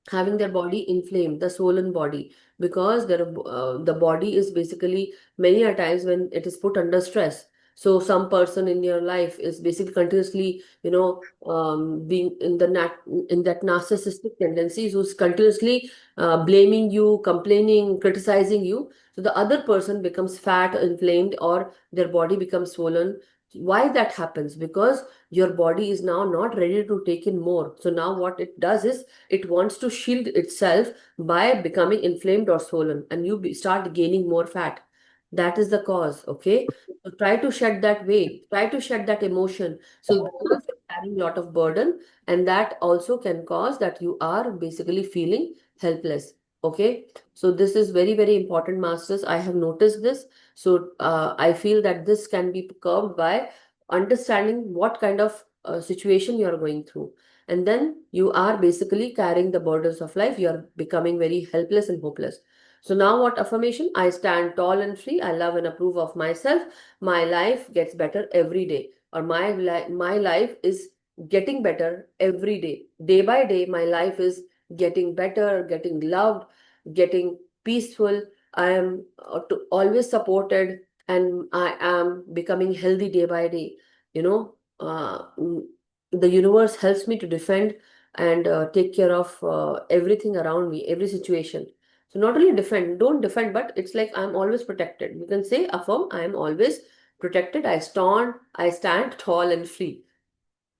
having their body inflamed, the swollen body, because the body is basically many a times when it is put under stress. So some person in your life is basically continuously, being in in that narcissistic tendencies, who's continuously blaming you, complaining, criticizing you. So the other person becomes fat, inflamed, or their body becomes swollen. Why that happens? Because your body is now not ready to take in more. So now what it does is, it wants to shield itself by becoming inflamed or swollen, and you start gaining more fat. That is the cause. Okay, so try to shed that weight, try to shed that emotion. So because you're carrying a lot of burden, and that also can cause that you are basically feeling helpless. Okay, so this is very, very important, masters. I have noticed this. So I feel that this can be curbed by understanding what kind of situation you are going through, and then you are basically carrying the burdens of life. You are becoming very helpless and hopeless. So now what affirmation? I stand tall and free. I love and approve of myself. My life gets better every day, or my life is getting better every day. Day by day, my life is getting better, getting loved, getting peaceful. I am always supported, and I am becoming healthy day by day. You know, the universe helps me to defend and take care of everything around me, every situation. So not only defend, don't defend, but it's like I'm always protected. You can say, affirm, I am always protected. I stand tall and free.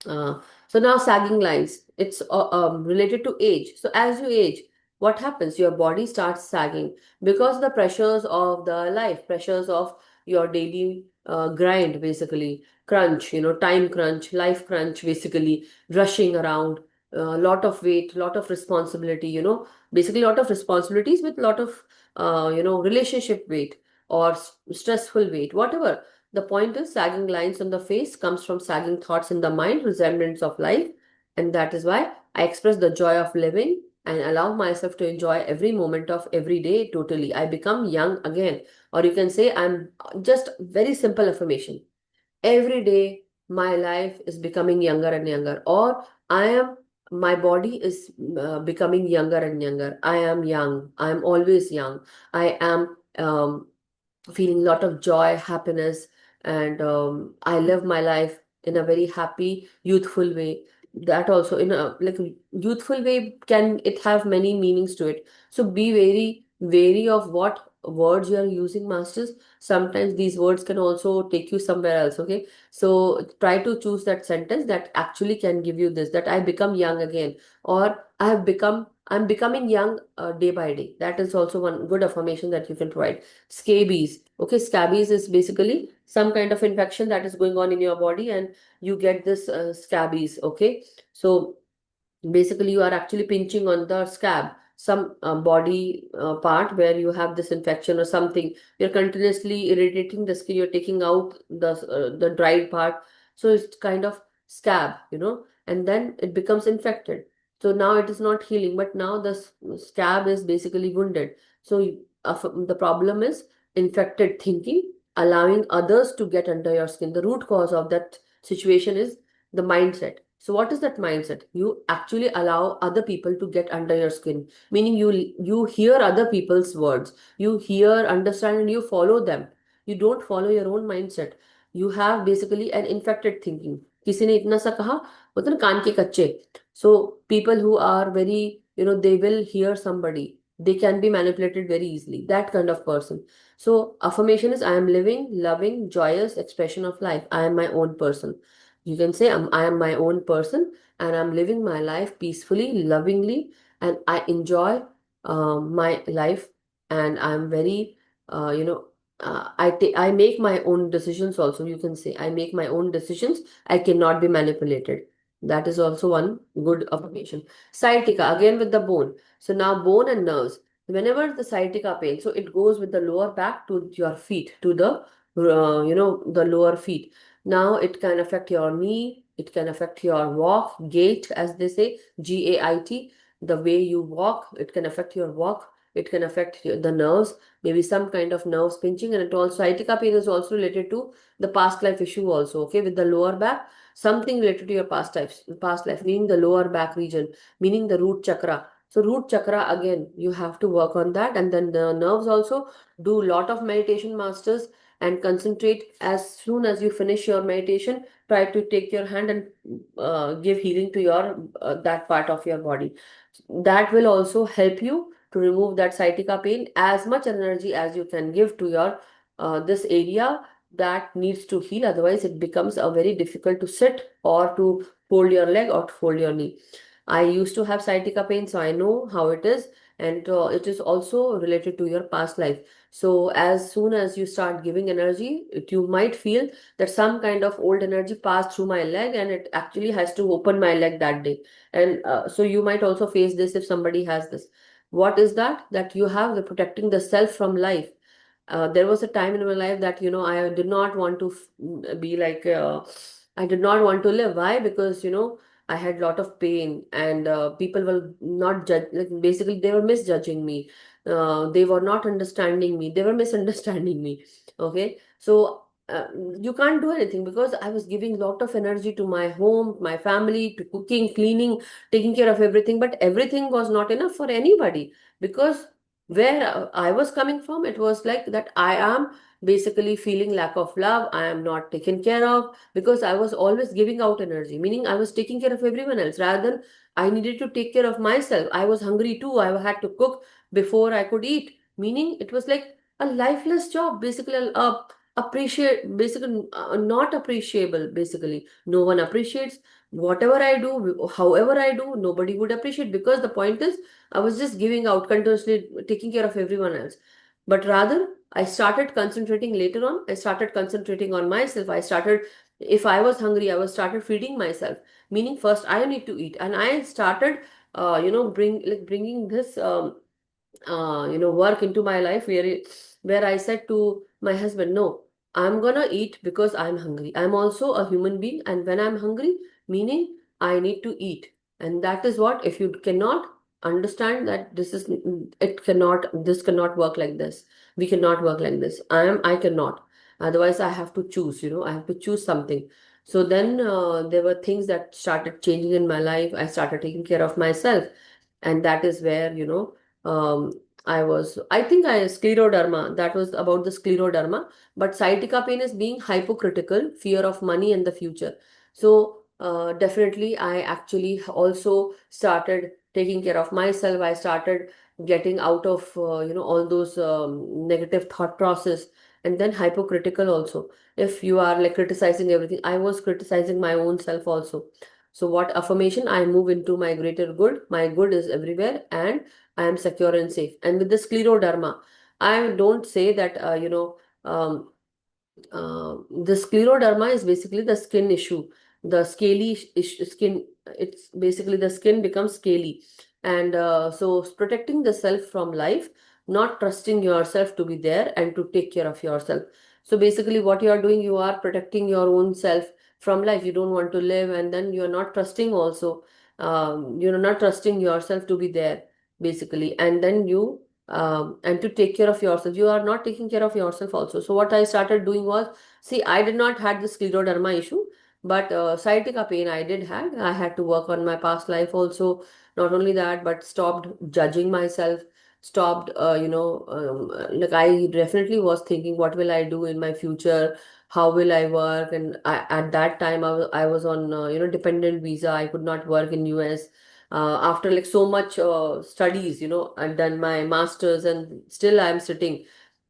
Uh, So now sagging lines, it's related to age. So as you age, what happens? Your body starts sagging because the pressures of the life, pressures of your daily grind, basically, crunch, time crunch, life crunch, basically, rushing around, a lot of weight, lot of responsibility, basically, lot of responsibilities with lot of, relationship weight or stressful weight, whatever. The point is, sagging lines on the face comes from sagging thoughts in the mind, resemblance of life, and that is why I express the joy of living and allow myself to enjoy every moment of every day totally. I become young again. Or you can say, I'm just very simple affirmation. Every day, my life is becoming younger and younger, or my body is becoming younger and younger. I am young. I am always young. I am feeling a lot of joy, happiness, and I live my life in a very happy, youthful way. That also in a like youthful way can it have many meanings to it. So be very wary of what words you are using, masters. Sometimes these words can also take you somewhere else. Okay, so try to choose that sentence that actually can give you this, that I become young again, or I'm becoming young day by day. That is also one good affirmation that you can provide. Scabies. Okay, scabies is basically some kind of infection that is going on in your body, and you get this scabies. Okay, so basically you are actually pinching on the scab, some body part where you have this infection or something. You're continuously irritating the skin. You're taking out the dried part, so it's kind of scab, and then it becomes infected. So now it is not healing, but now the scab is basically wounded. So the problem is infected thinking, allowing others to get under your skin. The root cause of that situation is the mindset. So what is that mindset? You actually allow other people to get under your skin, meaning you hear other people's words, you hear, understand, and you follow them. You don't follow your own mindset. You have basically an infected thinking. किसी ने इतना सा कहा, होता है ना कान के कच्चे. So people who are very, they will hear somebody. They can be manipulated very easily. That kind of person. So affirmation is, I am living, loving, joyous expression of life. I am my own person. You can say, I am my own person and I'm living my life peacefully, lovingly, and I enjoy my life, and I'm very, I make my own decisions also. You can say, I make my own decisions. I cannot be manipulated. That is also one good affirmation. Sciatica, again with the bone. So now bone and nerves. Whenever the sciatica pain, so it goes with the lower back to your feet, to the, the lower feet. Now it can affect your knee, it can affect your walk, gait, as they say, GAIT, the way you walk, it can affect your walk, it can affect the nerves, maybe some kind of nerves pinching, and it also, sciatica pain is also related to the past life issue also, okay, with the lower back, something related to your past life, meaning the lower back region, meaning the root chakra. So root chakra, again, you have to work on that, and then the nerves also, do lot of meditation, masters, and concentrate. As soon as you finish your meditation, try to take your hand and give healing to your that part of your body. That will also help you to remove that sciatica pain. As much energy as you can give to your this area that needs to heal, otherwise it becomes a very difficult to sit or to fold your leg or to fold your knee. I used to have sciatica pain, so I know how it is, and it is also related to your past life. So as soon as you start giving energy, you might feel that some kind of old energy passed through my leg, and it actually has to open my leg that day. And so you might also face this if somebody has this. What is that? That you have the protecting the self from life. There was a time in my life that, I did not want to be like, I did not want to live. Why? Because, I had a lot of pain, and people were not judge. Like, basically, they were misjudging me. They were not understanding me. They were misunderstanding me. Okay. So you can't do anything because I was giving a lot of energy to my home, my family, to cooking, cleaning, taking care of everything. But everything was not enough for anybody, because where I was coming from, it was like that I am basically feeling lack of love. I am not taken care of because I was always giving out energy, meaning I was taking care of everyone else rather than I needed to take care of myself. I was hungry too. I had to cook before I could eat, meaning it was like a lifeless job, basically basically not appreciable. Basically, no one appreciates whatever I do, however I do, nobody would appreciate, because the point is I was just giving out continuously, taking care of everyone else. But rather, I started concentrating later on. I started concentrating on myself. I started, if I was hungry, I was started feeding myself. Meaning, first I need to eat, and I started, bringing this work into my life, where I said to my husband, no, I'm gonna eat because I'm hungry. I'm also a human being, and when I'm hungry, meaning I need to eat. And that is what, if you cannot understand that this cannot work like this. We cannot work like this. I cannot. Otherwise, I have to choose, I have to choose something. So then there were things that started changing in my life. I started taking care of myself. And that is where, um, I think scleroderma, that was about the scleroderma, but sciatica pain is being hypocritical, fear of money and the future. So, definitely, I actually also started taking care of myself. I started getting out of, all those negative thought process, and then hypocritical also. If you are like criticizing everything, I was criticizing my own self also. So, what affirmation? I move into my greater good. My good is everywhere, and I am secure and safe. And with the scleroderma, I don't say that, the scleroderma is basically the skin issue, the skin. It's basically the skin becomes scaly, and so protecting the self from life, not trusting yourself to be there and to take care of yourself. So basically, what you are doing, you are protecting your own self from life. You don't want to live, and then you are not trusting also. You're not trusting yourself to be there, basically, and then and to take care of yourself, you are not taking care of yourself also. So what I started doing was, see, I did not had the scleroderma issue, but sciatica pain I did had. I had to work on my past life also. Not only that, but stopped judging myself, stopped like I definitely was thinking, what will I do in my future, how will I work? And at that time I was on dependent visa. I could not work in US. After like so much studies, I've done my masters, and still I'm sitting.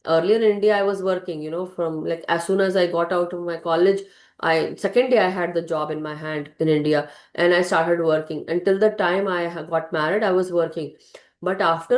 Earlier in India, I was working, from like as soon as I got out of my college, I second day I had the job in my hand in India, and I started working. Until the time got married, I was working. But after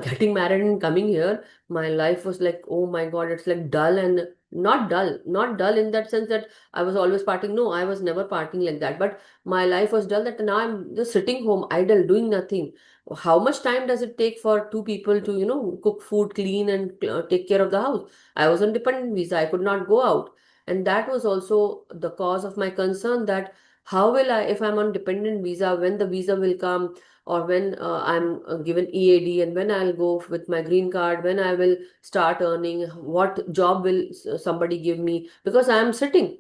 getting married and coming here, my life was like, oh my God, it's like dull, and not dull in that sense that I was always partying. No, I was never partying like that. But my life was dull, that now I'm just sitting home idle doing nothing. How much time does it take for two people to cook food, clean, and take care of the house? I was on dependent visa, I could not go out. And that was also the cause of my concern, that how will I, if I'm on dependent visa, when the visa will come, or when I'm given EAD, and when I'll go with my green card, when I will start earning, what job will somebody give me, because I am sitting.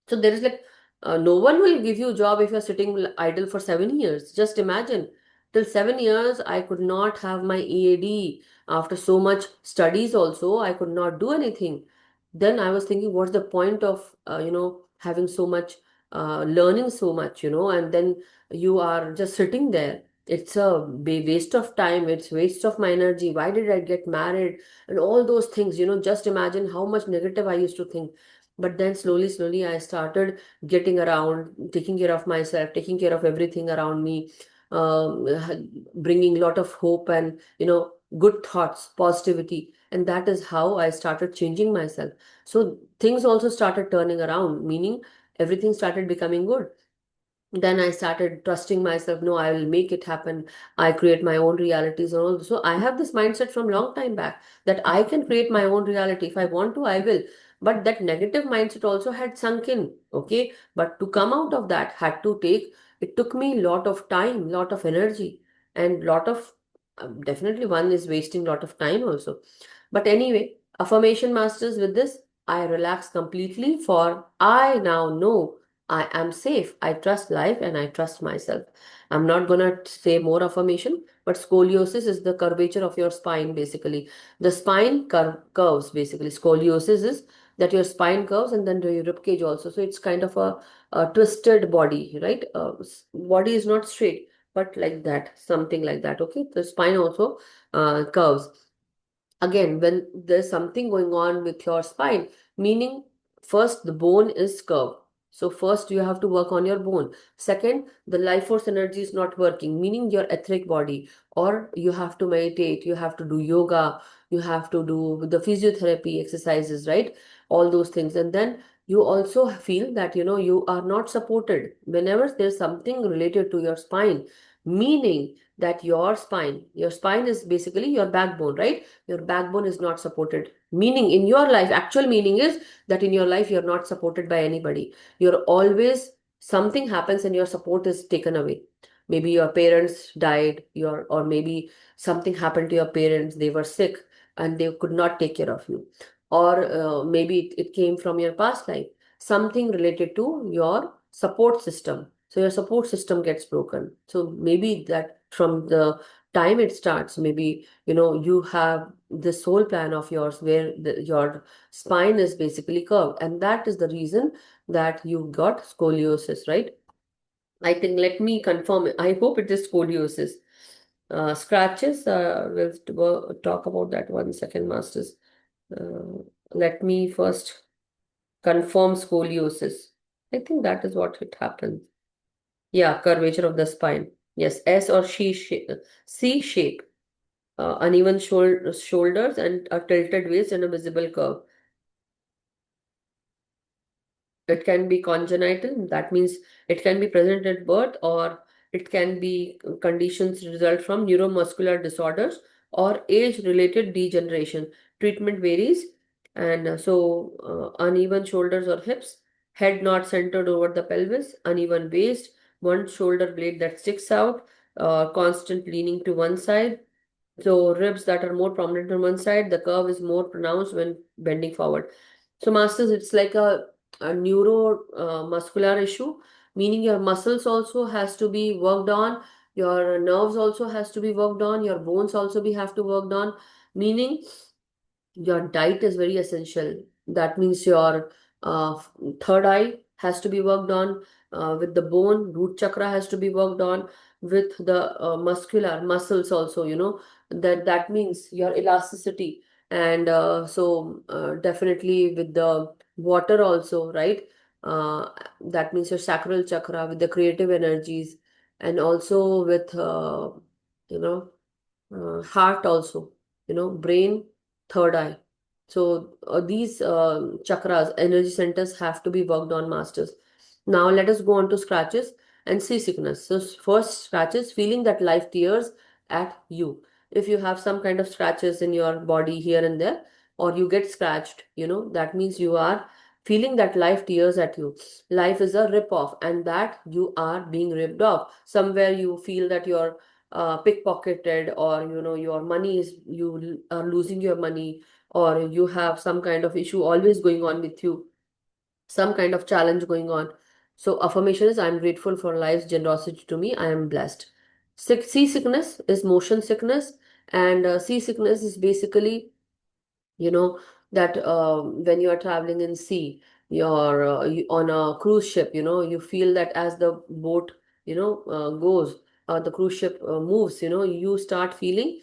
So there is like, no one will give you a job if you're sitting idle for 7 years. Just imagine, till 7 years, I could not have my EAD. After so much studies, also, I could not do anything. Then I was thinking, what's the point of, having so much, learning so much, and then you are just sitting there. It's a waste of time. It's waste of my energy. Why did I get married? And all those things, just imagine how much negative I used to think. But then slowly, I started getting around, taking care of myself, taking care of everything around me, um, bringing a lot of hope and, good thoughts, positivity. And that is how I started changing myself. So things also started turning around, meaning everything started becoming good. Then I started trusting myself. No, I will make it happen. I create my own realities and all. So I have this mindset from long time back, that I can create my own reality. If I want to, I will. But that negative mindset also had sunk in. Okay. But to come out of that it took me a lot of time, lot of energy, and lot of, definitely one is wasting lot of time also. But anyway, affirmation masters, with this, I relax completely, for I now know I am safe. I trust life and I trust myself. I'm not gonna say more affirmation, but scoliosis is the curvature of your spine, basically. The spine curves, basically. Scoliosis is that your spine curves, and then your rib cage also. So it's kind of a twisted body, right? Body is not straight, but like that, something like that. Okay, the spine also curves. Again, when there's something going on with your spine, meaning first the bone is curved. So first you have to work on your bone. Second, the life force energy is not working, meaning your etheric body, or you have to meditate, you have to do yoga, you have to do the physiotherapy exercises, right? All those things. And then you also feel that you are not supported whenever there's something related to your spine, meaning that your spine is basically your backbone, right? Your backbone is not supported, meaning in your life, actual meaning is that in your life you're not supported by anybody. You're always, something happens and your support is taken away. Maybe your parents died, or maybe something happened to your parents, they were sick and they could not take care of you, or maybe it came from your past life, something related to your support system. So your support system gets broken. So maybe that from the time it starts, maybe you have this whole plan of yours where your spine is basically curved, and that is the reason that you got scoliosis, right? I think, let me confirm, I hope it is scoliosis. Scratches, we'll talk about that. 1 second, masters. Let me first confirm scoliosis. I think that is what it happens. Yeah, curvature of the spine. Yes, S or C shape, uneven shoulders and a tilted waist and a visible curve. It can be congenital, that means it can be present at birth, or it can be conditions result from neuromuscular disorders or age-related degeneration. Treatment varies, and uneven shoulders or hips, head not centered over the pelvis, uneven waist, one shoulder blade that sticks out, constant leaning to one side. So ribs that are more prominent on one side, the curve is more pronounced when bending forward. So masters, it's like a neuro muscular issue, meaning your muscles also has to be worked on, your nerves also has to be worked on, your bones also be have to worked on, meaning your diet is very essential. That means your third eye has to be worked on, with the bone, root chakra has to be worked on, with the muscular muscles also, that means your elasticity. And definitely with the water also, right? That means your sacral chakra with the creative energies, and also with you know heart also, brain, third eye. So these chakras, energy centers have to be worked on, masters. Now let us go on to scratches and seasickness. So first, scratches, feeling that life tears at you. If you have some kind of scratches in your body here and there, or you get scratched, that means you are feeling that life tears at you. Life is a rip off, and that you are being ripped off. Somewhere you feel that you're pickpocketed, or your money is, are losing your money, or you have some kind of issue always going on with you, some kind of challenge going on. So affirmation is, I'm grateful for life's generosity to me, I am blessed. Seasickness is motion sickness, and seasickness is basically, you know that when you are traveling in sea, on a cruise ship, you feel that as the boat goes, the cruise ship moves, you start feeling,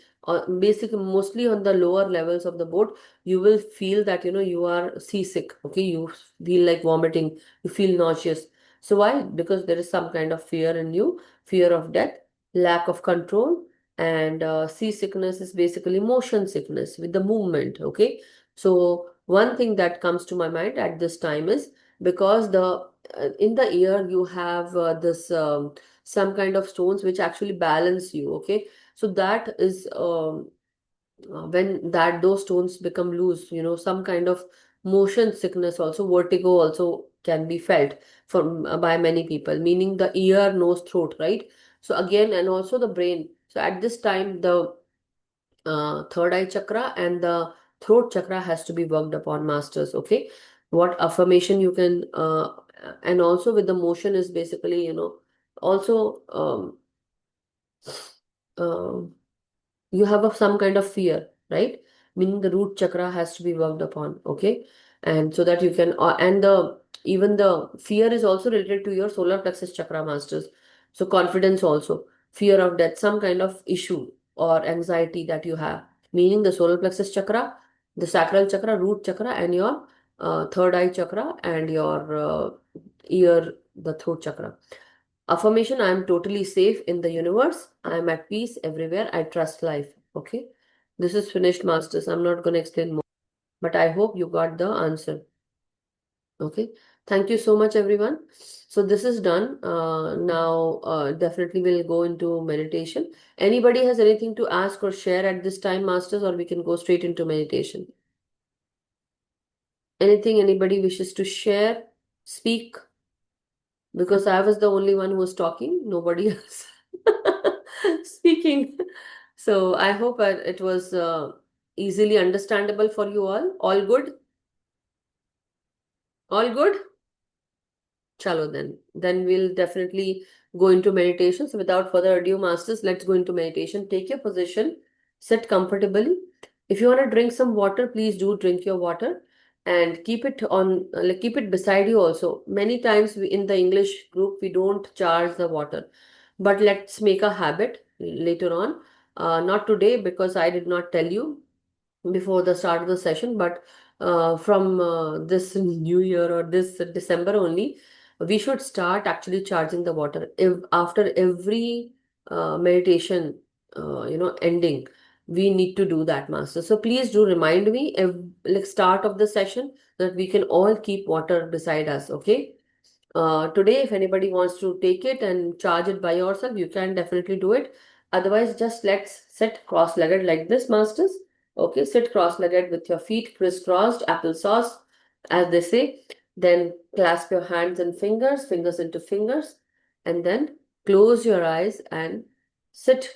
basically mostly on the lower levels of the boat, you will feel that you are seasick. Okay, you feel like vomiting, you feel nauseous. So why? Because there is some kind of fear in you, fear of death, lack of control. And seasickness is basically motion sickness with the movement. Okay, so one thing that comes to my mind at this time is, because the in the ear you have this some kind of stones which actually balance you. Okay, so that is when that those stones become loose, some kind of motion sickness, also vertigo also can be felt from by many people, meaning the ear, nose, throat, right? So again, and also the brain. So at this time, the third eye chakra and the throat chakra has to be worked upon, masters. Okay, what affirmation you can and also with the motion is basically, also um you have some kind of fear, right? Meaning the root chakra has to be worked upon. Okay, and so that you can and the even the fear is also related to your solar plexus chakra, masters. So confidence also, fear of death, some kind of issue or anxiety that you have, meaning the solar plexus chakra, the sacral chakra, root chakra, and your third eye chakra, and your ear, the throat chakra. Affirmation: I am totally safe in the universe. I am at peace everywhere. I trust life. Okay. This is finished, masters. I'm not going to explain more, but I hope you got the answer. Okay. Thank you so much, everyone. So this is done. Now, definitely we'll go into meditation. Anybody has anything to ask or share at this time, masters, or we can go straight into meditation? Anything anybody wishes to share, speak? Because I was the only one who was talking, nobody else speaking. So I hope it was easily understandable for you all. All good? All good? Chalo then. Then we'll definitely go into meditation. So without further ado, masters, let's go into meditation. Take your position, sit comfortably. If you want to drink some water, please do drink your water and keep it on, like keep it beside you also. Many times in the English group, we don't charge the water, but let's make a habit later on. Not today because I did not tell you before the start of the session, but from this new year or this December only, we should start actually charging the water. If after every meditation, ending, we need to do that, master. So please do remind me, like start of the session, that we can all keep water beside us. Okay. Today, if anybody wants to take it and charge it by yourself, you can definitely do it. Otherwise, just let's sit cross-legged like this, masters. Okay, sit cross-legged with your feet crisscrossed, applesauce, as they say. Then clasp your hands and fingers, fingers into fingers, and then close your eyes and sit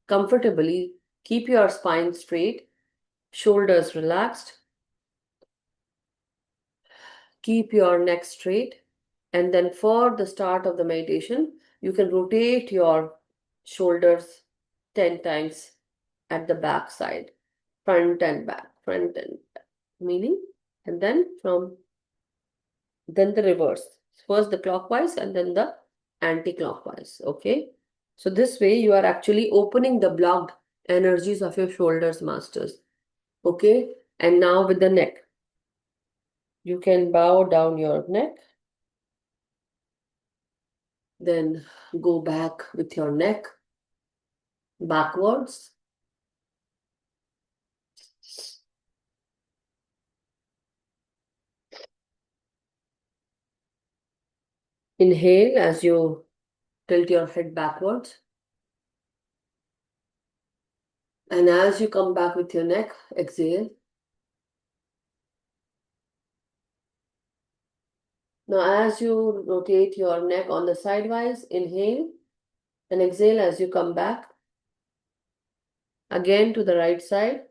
comfortably. Keep your spine straight, shoulders relaxed. Keep your neck straight. And then for the start of the meditation, you can rotate your shoulders 10 times at the back side, front and back, front and back, meaning, and then the reverse. First the clockwise and then the anti-clockwise. Okay. So this way you are actually opening the blocked energies of your shoulders, masters. Okay. And now with the neck, you can bow down your neck. Then go back with your neck backwards. Inhale as you tilt your head backwards. And as you come back with your neck, exhale. Now, as you rotate your neck on the sidewise, inhale and exhale as you come back. Again to the right side.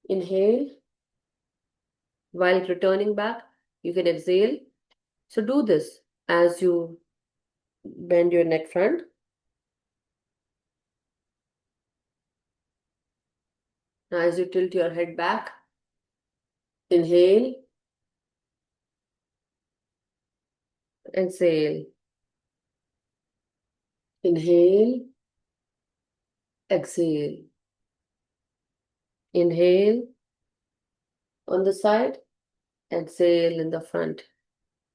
Inhale. While returning back, you can exhale. So do this as you bend your neck front. Now, as you tilt your head back, inhale, exhale. Inhale, exhale. Inhale on the side, exhale in the front.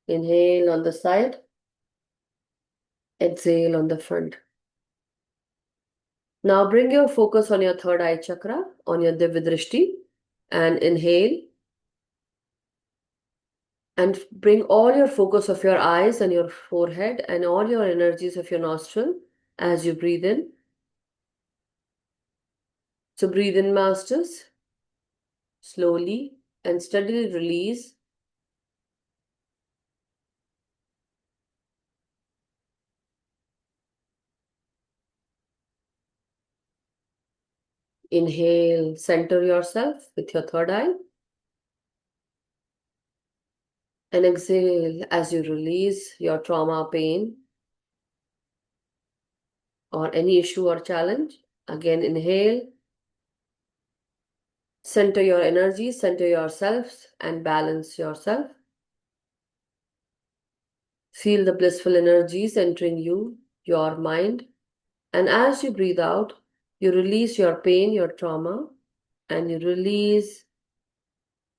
Inhale on the side, exhale on the front. Now bring your focus on your third eye chakra, on your Divya Drishti, and inhale. And bring all your focus of your eyes and your forehead and all your energies of your nostril as you breathe in. So breathe in, masters. Slowly and steadily release. Inhale, center yourself with your third eye. And exhale as you release your trauma, pain, or any issue or challenge. Again, inhale. Center your energy, center yourselves, and balance yourself. Feel the blissful energies entering you, your mind. And as you breathe out, You release your pain, your trauma, and you release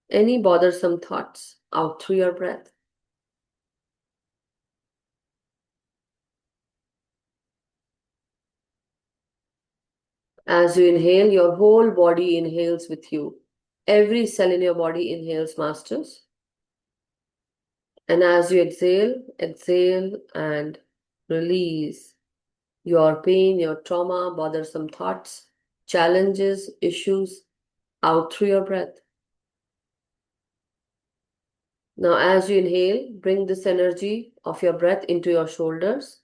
any bothersome thoughts out through your breath. As you inhale, your whole body inhales with you. Every cell in your body inhales, masters. And as you exhale, exhale and release your pain, your trauma, bothersome thoughts, challenges, issues out through your breath. Now, as you inhale, bring this energy of your breath into your shoulders,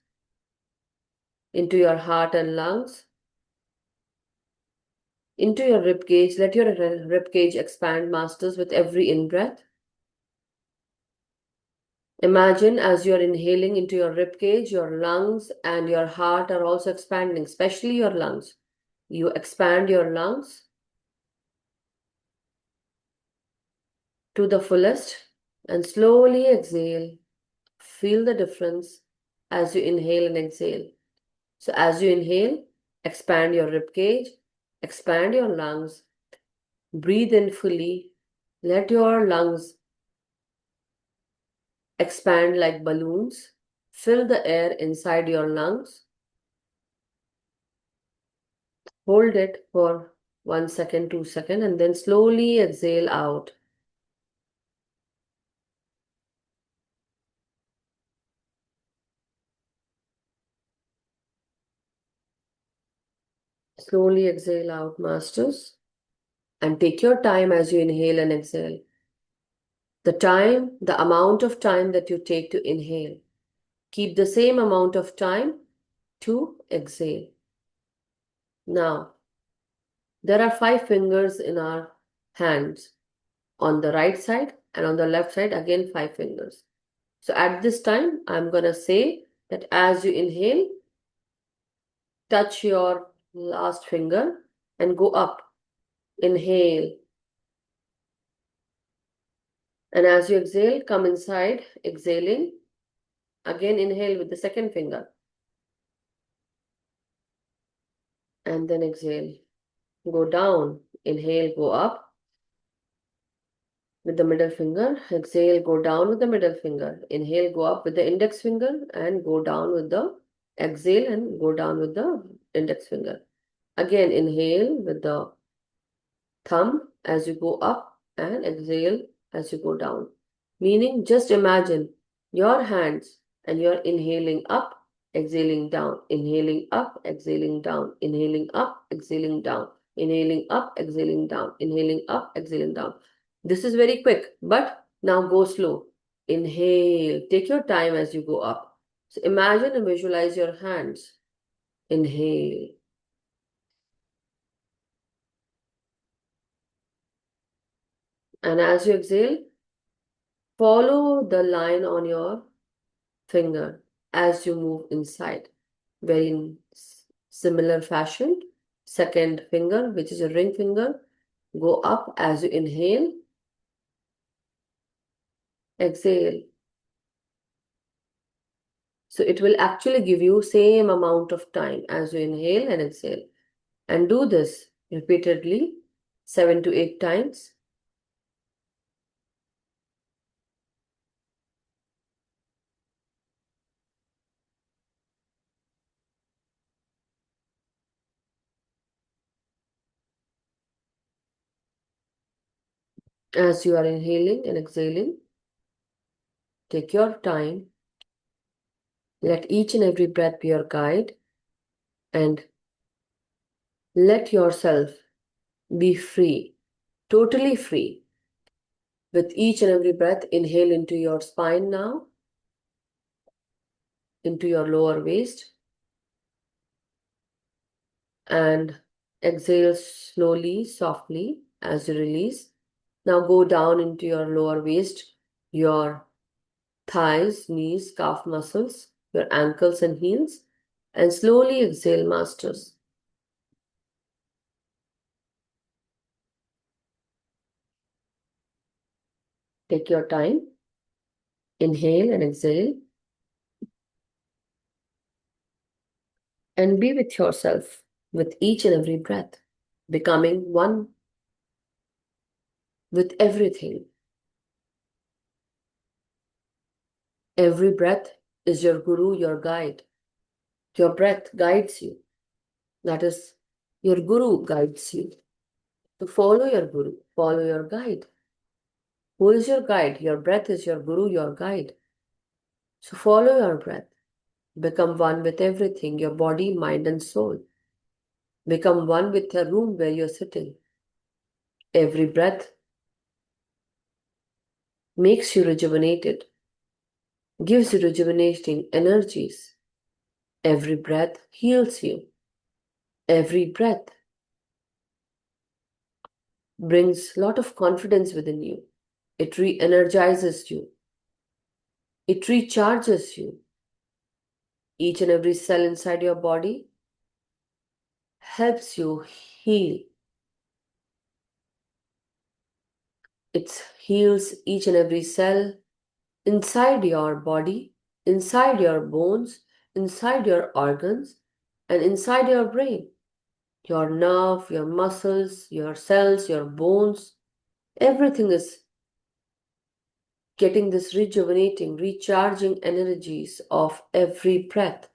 into your heart and lungs, into your rib cage. Let your rib cage expand, masters, with every in-breath. Imagine as you are inhaling into your rib cage, your lungs and your heart are also expanding, especially your lungs. You expand your lungs to the fullest and slowly exhale. Feel the difference as you inhale and exhale. So as you inhale, expand your rib cage, expand your lungs, breathe in fully, let your lungs expand like balloons, fill the air inside your lungs, hold it for 1 second, 2 seconds, and then slowly exhale out. Slowly exhale out, masters, and take your time as you inhale and exhale. The amount of time that you take to inhale, keep the same amount of time to exhale. Now, there are 5 fingers in our hands. On the right side and on the left side, again 5 fingers. So at this time, I'm going to say that as you inhale, touch your last finger and go up. Inhale. And as you exhale, come inside, exhaling. Again, inhale with the second finger. And then exhale. Go down. Inhale, go up with the middle finger. Exhale, go down with the middle finger. Inhale, go up with the index finger and go down with the exhale and go down with the index finger. Again, inhale with the thumb as you go up and exhale as you go down. Meaning, just imagine your hands and you're inhaling up, exhaling down, inhaling up, exhaling down, inhaling up, exhaling down, inhaling up, exhaling down, inhaling up, exhaling down. This is very quick, but now go slow. Inhale, take your time as you go up. So imagine and visualize your hands. Inhale. And as you exhale, follow the line on your finger as you move inside. Very similar fashion. Second finger, which is a ring finger, go up as you inhale. Exhale. So it will actually give you same amount of time as you inhale and exhale. And do this repeatedly 7 to 8 times. As you are inhaling and exhaling, take your time. Let each and every breath be your guide and let yourself be free, totally free. With each and every breath, inhale into your spine now, into your lower waist, and exhale slowly, softly as you release. Now go down into your lower waist, your thighs, knees, calf muscles, your ankles and heels, and slowly exhale, masters. Take your time. Inhale and exhale. And be with yourself. with each and every breath, becoming one with everything. Every breath is your guru, your guide. Your breath guides you. That is, your guru guides you. To follow your guru, follow your guide. Who is your guide? Your breath is your guru, your guide. So follow your breath. Become one with everything, your body, mind, and soul. Become one with the room where you're sitting. Every breath makes you rejuvenated, gives you rejuvenating energies. Every breath heals you. Every breath brings a lot of confidence within you. It re-energizes you. It recharges you. Each and every cell inside your body helps you heal. It heals each and every cell inside your body, inside your bones, inside your organs, and inside your brain. Your nerve, your muscles, your cells, your bones, everything is getting this rejuvenating, recharging energies of every breath,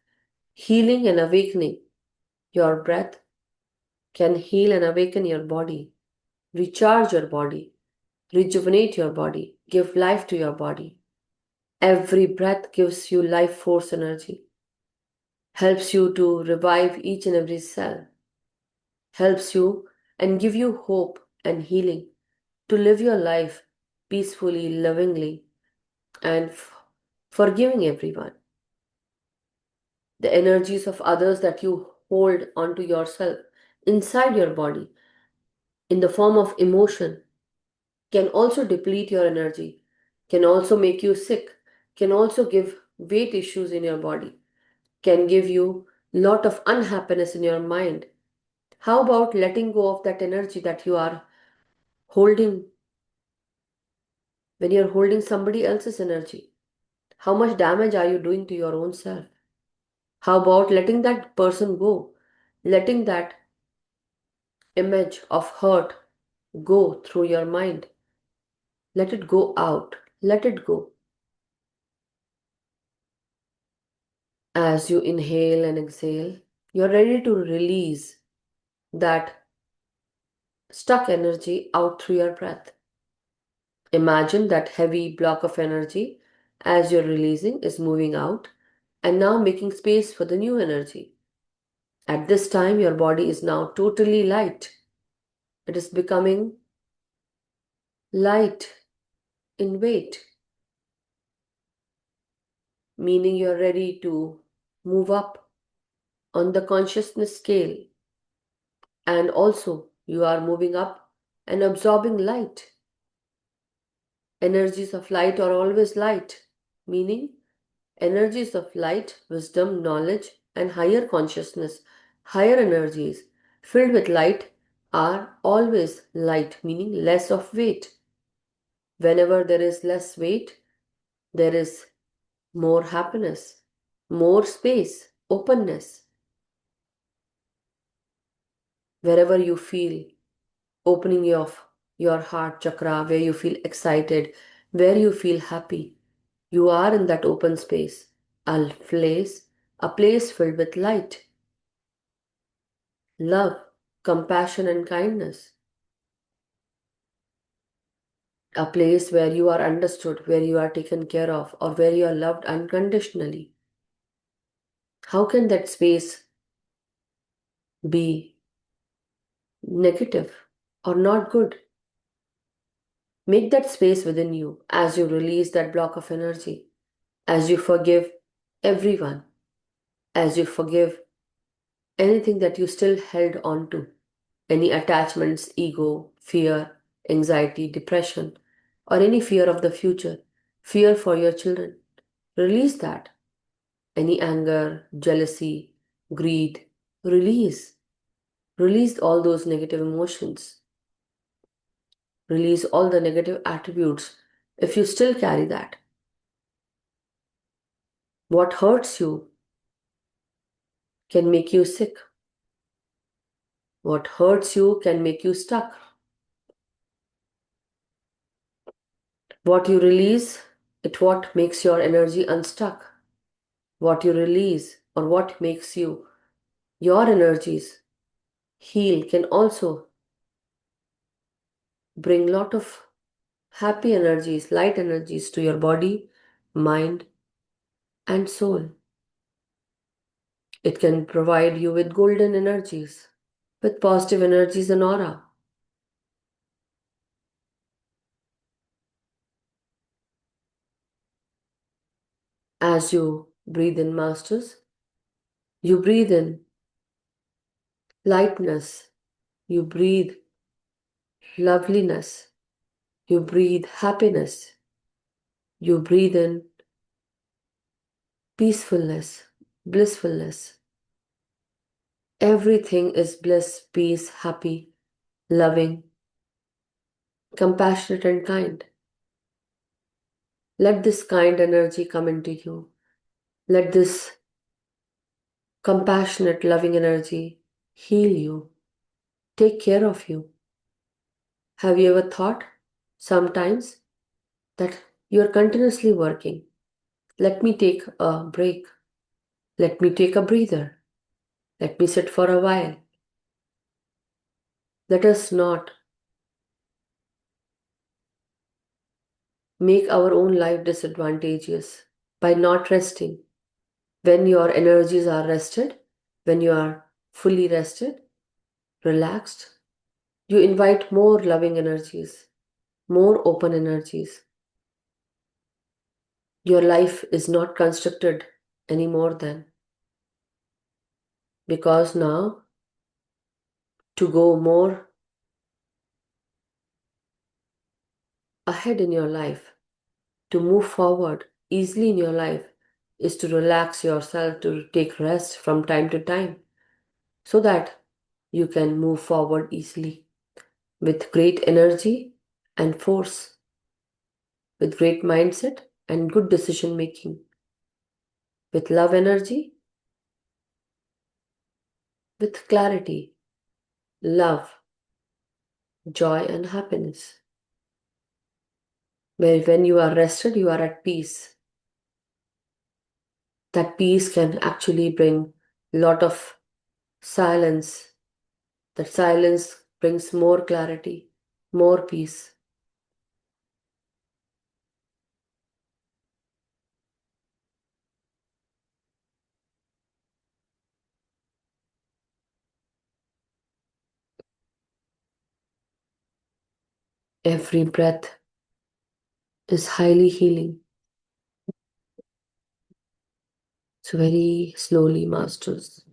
healing and awakening. Your breath can heal and awaken your body, recharge your body, rejuvenate your body, give life to your body. Every breath gives you life force energy, helps you to revive each and every cell, helps you and give you hope and healing to live your life peacefully, lovingly, and forgiving everyone. The energies of others that you hold onto yourself inside your body in the form of emotion can also deplete your energy, can also make you sick, can also give weight issues in your body, can give you lot of unhappiness in your mind. How about letting go of that energy that you are holding when you're holding somebody else's energy? How much damage are you doing to your own self? How about letting that person go, letting that image of hurt go through your mind? Let it go out, let it go. As you inhale and exhale, you're ready to release that stuck energy out through your breath. Imagine that heavy block of energy as you're releasing is moving out and now making space for the new energy. At this time, your body is now totally light. It is becoming light in weight, meaning you're ready to move up on the consciousness scale, and also you are moving up and absorbing light. Energies of light are always light, meaning energies of light, wisdom, knowledge, and higher consciousness, higher energies filled with light are always light, meaning less of weight. Whenever there is less weight, there is more happiness, more space, openness. Wherever you feel opening of your heart chakra, where you feel excited, where you feel happy, you are in that open space, a place filled with light, love, compassion, and kindness. A place where you are understood, where you are taken care of, or where you are loved unconditionally. How can that space be negative or not good? Make that space within you as you release that block of energy, as you forgive everyone, as you forgive anything that you still held on to, any attachments, ego, fear, anxiety, depression, or any fear of the future, fear for your children. Release that. Any anger, jealousy, greed, release. Release all those negative emotions. Release all the negative attributes if you still carry that. What hurts you can make you sick. What hurts you can make you stuck. What you release, it what makes your energy unstuck. What you release or what makes your energies heal can also bring lot of happy energies, light energies to your body, mind, and soul. It can provide you with golden energies, with positive energies and aura. As you breathe in, masters, you breathe in lightness, you breathe loveliness, you breathe happiness, you breathe in peacefulness, blissfulness. Everything is bliss, peace, happy, loving, compassionate, and kind. Let this kind energy come into you. Let this compassionate, loving energy heal you, take care of you. Have you ever thought sometimes that you are continuously working? Let me take a break. Let me take a breather. Let me sit for a while. Let us not make our own life disadvantageous by not resting. When your energies are rested, when you are fully rested, relaxed, you invite more loving energies, more open energies. Your life is not constructed anymore then. Because now, to go more ahead in your life, to move forward easily in your life, is to relax yourself, to take rest from time to time, so that you can move forward easily with great energy and force, with great mindset and good decision making, with love energy, with clarity, love, joy, and happiness. Where when you are rested, you are at peace. That peace can actually bring a lot of silence. That silence brings more clarity, more peace. Every breath is highly healing. So very slowly, masters.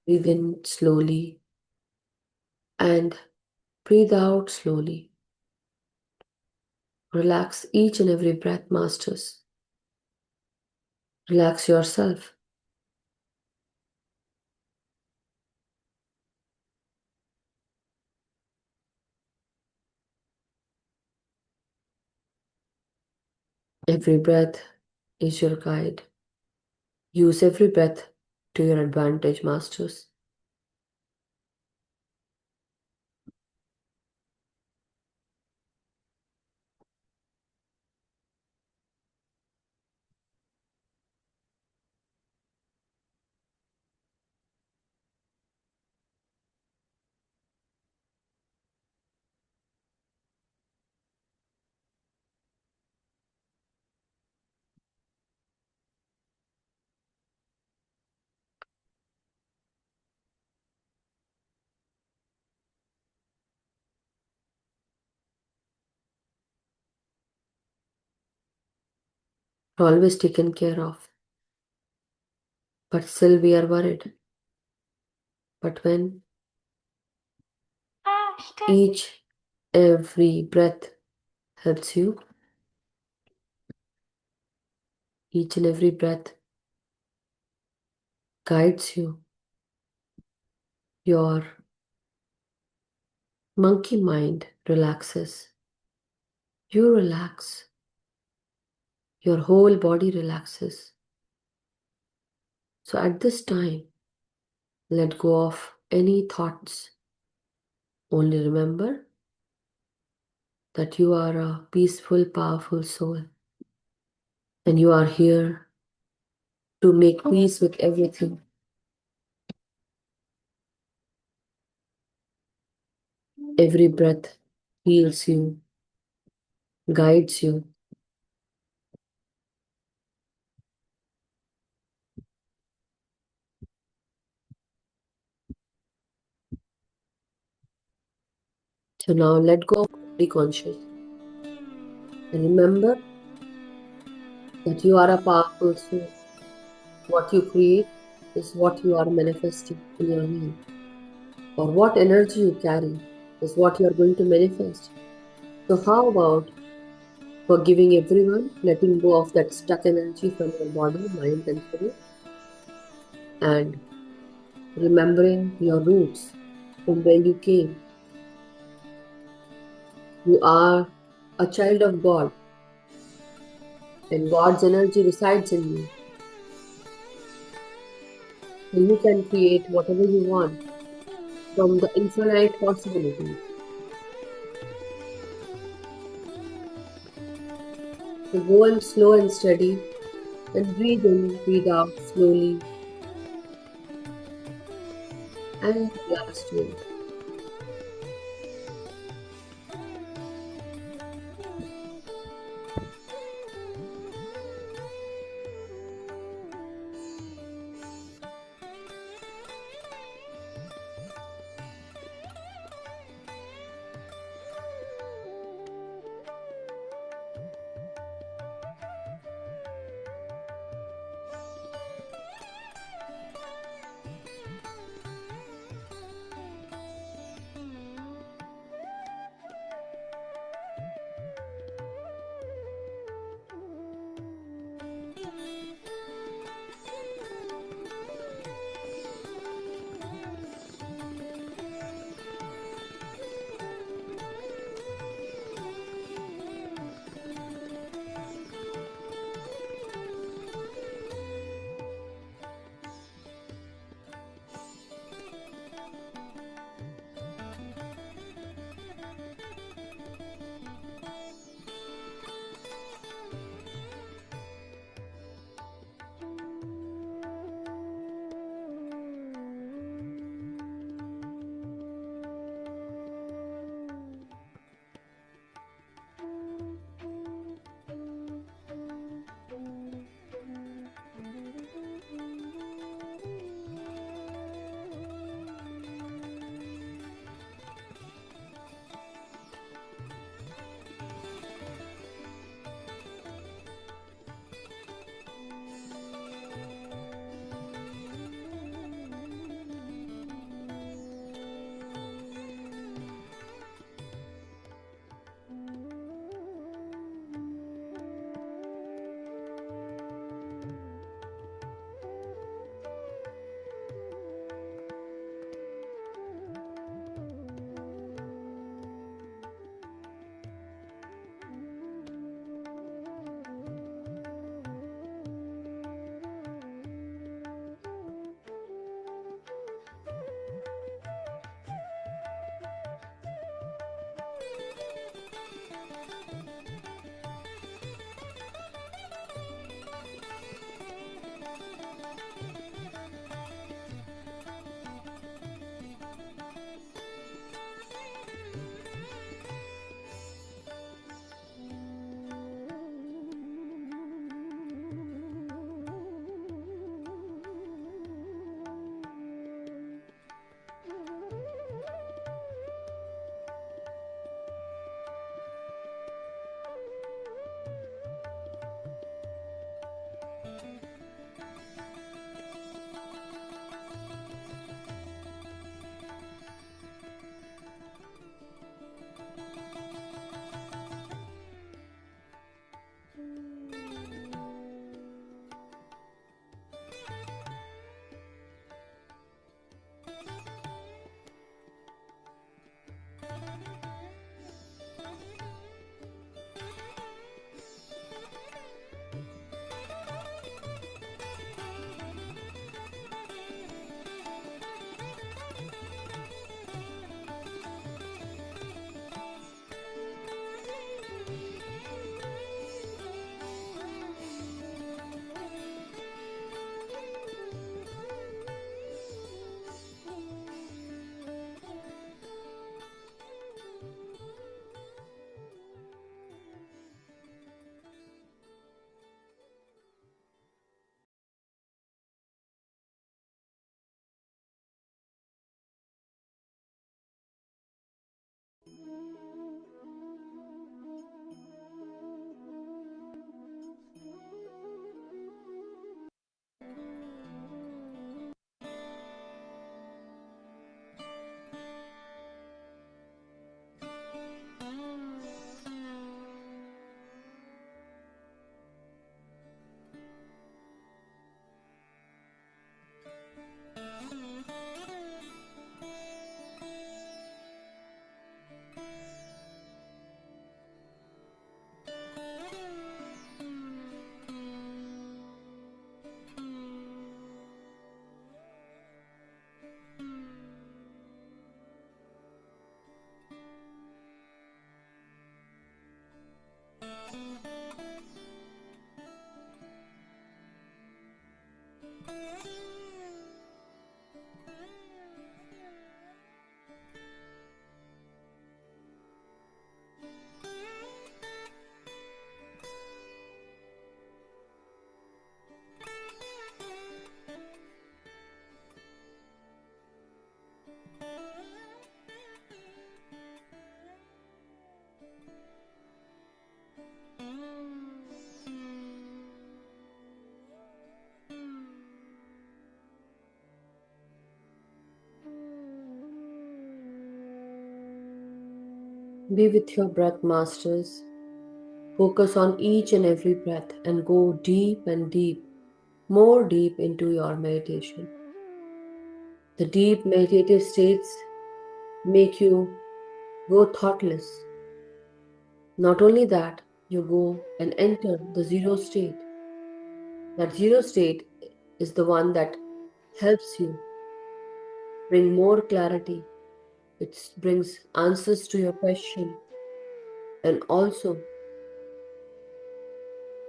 Breathe in slowly and breathe out slowly. Relax each and every breath, masters. Relax yourself. Every breath is your guide. Use every breath to your advantage, masters. Always taken care of. But still we are worried. But when each, every breath helps you, each and every breath guides you, your monkey mind relaxes. You relax. Your whole body relaxes. So at this time, let go of any thoughts. Only remember that you are a peaceful, powerful soul, and you are here to make peace with everything. Every breath heals you, guides you. So now let go of body conscious and remember that you are a powerful soul. What you create is what you are manifesting in your life. Or what energy you carry is what you are going to manifest. So how about forgiving everyone, letting go of that stuck energy from your body, mind, and soul, and remembering your roots from where you came. You are a child of God, and God's energy resides in you. So you can create whatever you want from the infinite possibilities. So go in slow and steady, and breathe in, breathe out slowly, and last one. Be with your breath, masters. Focus on each and every breath and go deep and deep, more deep into your meditation. The deep meditative states make you go thoughtless. Not only that, you go and enter the zero state. That zero state is the one that helps you bring more clarity. It brings answers to your question. And also,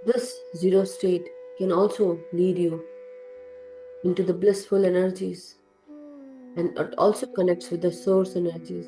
this zero state can also lead you into the blissful energies, and it also connects with the source energies.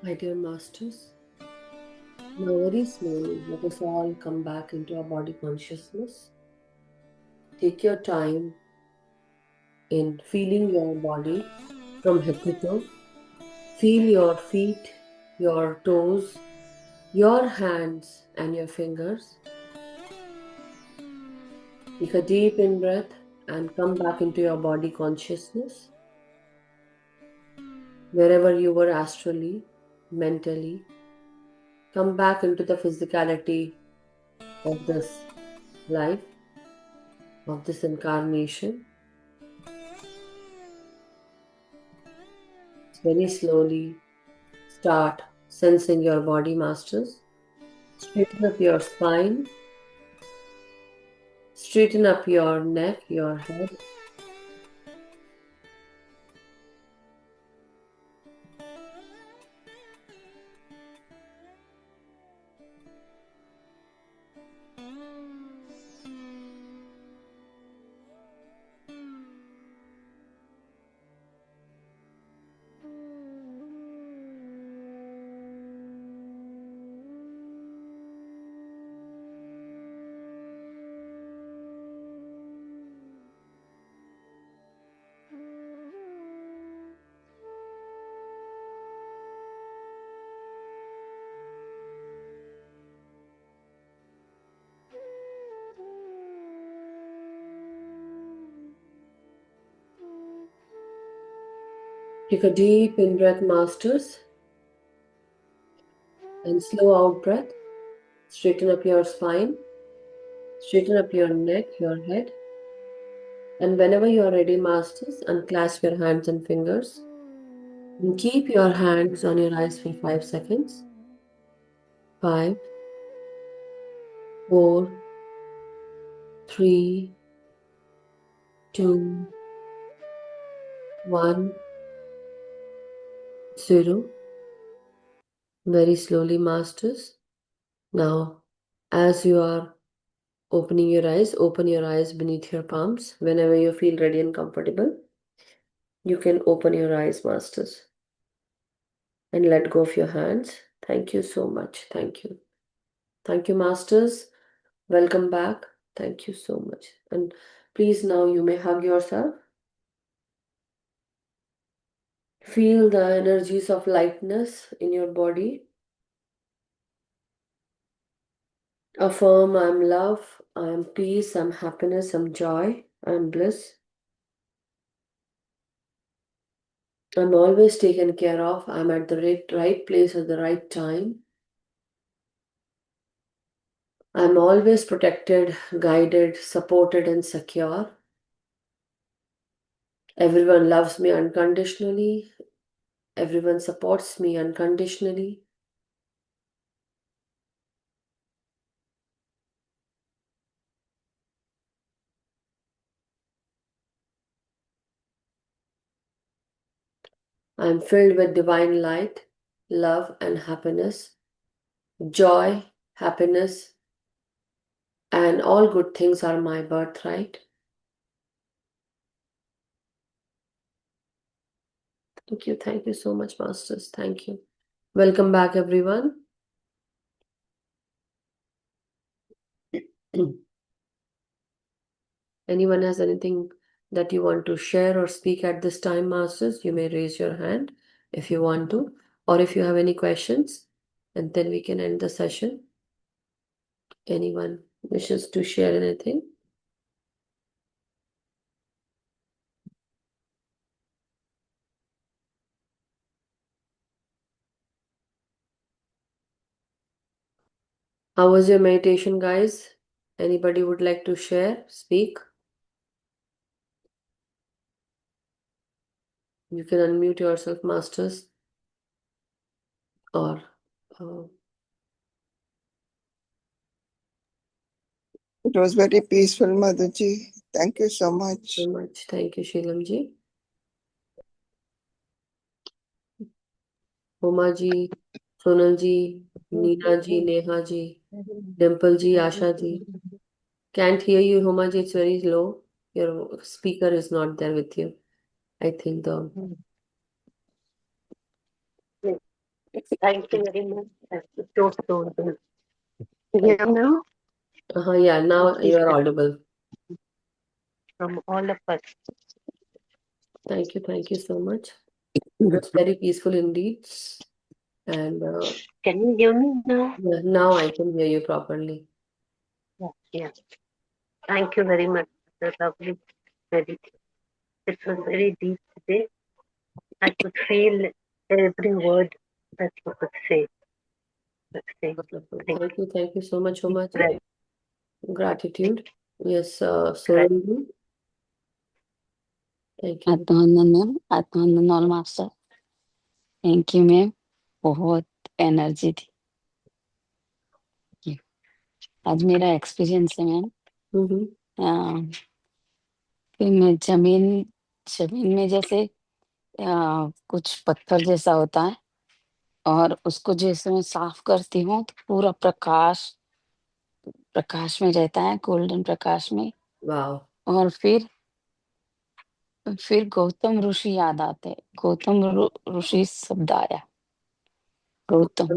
My dear masters, now very slowly let us all come back into our body consciousness. Take your time in feeling your body from head to toe. Feel your feet, your toes, your hands, and your fingers. Take a deep in breath and come back into your body consciousness. Wherever you were astrally, mentally, come back into the physicality of this life, of this incarnation. Very slowly start sensing your body, masters. Straighten up your spine, straighten up your neck, your head. Take a deep in breath, masters, and slow out breath. Straighten up your spine, straighten up your neck, your head. And whenever you are ready, masters, unclasp your hands and fingers. And keep your hands on your eyes for 5 seconds. 5, 4, 3, 2, 1, 0. Very slowly, masters. Now, as you are opening your eyes, open your eyes beneath your palms. Whenever you feel ready and comfortable, you can open your eyes, masters, and let go of your hands. Thank you so much. Thank you. Thank you, masters. Welcome back. Thank you so much. And please, now you may hug yourself. Feel the energies of lightness in your body. Affirm I'm love, I'm peace, I'm happiness, I'm joy, I'm bliss. I'm always taken care of. I'm at the right place at the right time. I'm always protected, guided, supported, and secure. Everyone loves me unconditionally. Everyone supports me unconditionally. I'm filled with divine light, love, and happiness, joy, happiness, and all good things are my birthright. Thank you. Thank you so much, Masters. Thank you. Welcome back, everyone. Anyone has anything that you want to share or speak at this time, Masters? You may raise your hand if you want to, or if you have any questions, and then we can end the session. Anyone wishes to share anything? How was your meditation, guys? Anybody would like to share, speak? You can unmute yourself, Masters, or It was very peaceful, Madhuji. Thank you so much. so much. Thank you, Sheelamji. Homa ji, Sonal ji, Neena ji, Neha ji, Dimple ji, Asha ji. Can't hear you, Homa ji. It's very low. Your speaker is not there with you. I think the Thank you very much. That's so good. You hear me now? Yeah, now Okay, you are audible. from all of us. Thank you so much. It was very peaceful indeed. And Can you hear me now? yeah, now I can hear you properly. Yeah. Thank you very much. The lovely meditation. It was very deep today. I could feel every word that you could say. Wonderful. Thank Thank you so much. you. Gratitude. Yes, Right. Sonali. Thank you. Atmanand ma'am, Atmanand all master, thank you ma'am, बहुत energy थी। आज मेरा experience है ma'am, Mm-hmm. कि मैं जमीन में जैसे कुछ पत्थर जैसा होता है और उसको जैसे मैं साफ करती हूँ तो पूरा प्रकाश में रहता है, गोल्डन प्रकाश में। Wow. और फिर गौतम ऋषि याद आते हैं, गौतम ऋषि शब्द आया। गौतम,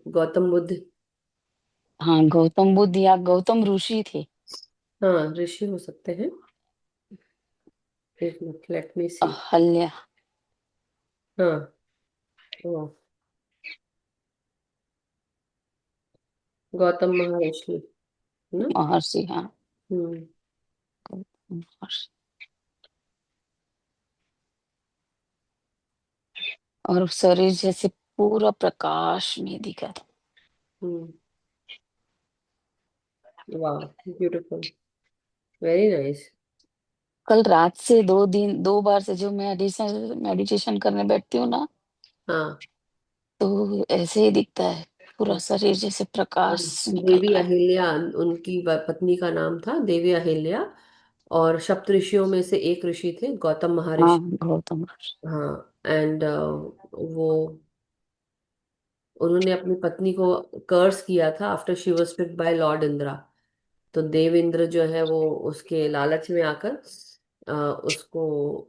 गौतम बुद्ध। हाँ गौतम बुद्ध या गौतम ऋषि थे। हाँ, ऋषि हो सकते हैं। एक मिनट, लेट मी सी। अहल्या, हाँ, वाह, गौतम महर्षि ना। महर्षि, हाँ हम्म। गौतम महर्षि। और शरीर जैसे पूरा प्रकाश में दिखा था। वाह, ब्यूटीफुल, वेरी नाइस। कल रात से 2 बार से जो मैं मेडिटेशन करने बैठती हूँ ना, हाँ, तो ऐसे ही दिखता है, पूरा शरीर जैसे प्रकाश निकल देवी रहा है। अहिल्या, उनकी पत्नी का नाम था देवी अहिल्या। और सप्त ऋषियों में से एक ऋषि थे गौतम हाँ महर्षि। गौतम ऋषि। हाँ, एंड वो उन्होंने अपनी पत्नी को कर्स किया था after she was strict by lord Indra. तो देव इंद्र जो है वो उसके लालच में आकर उसको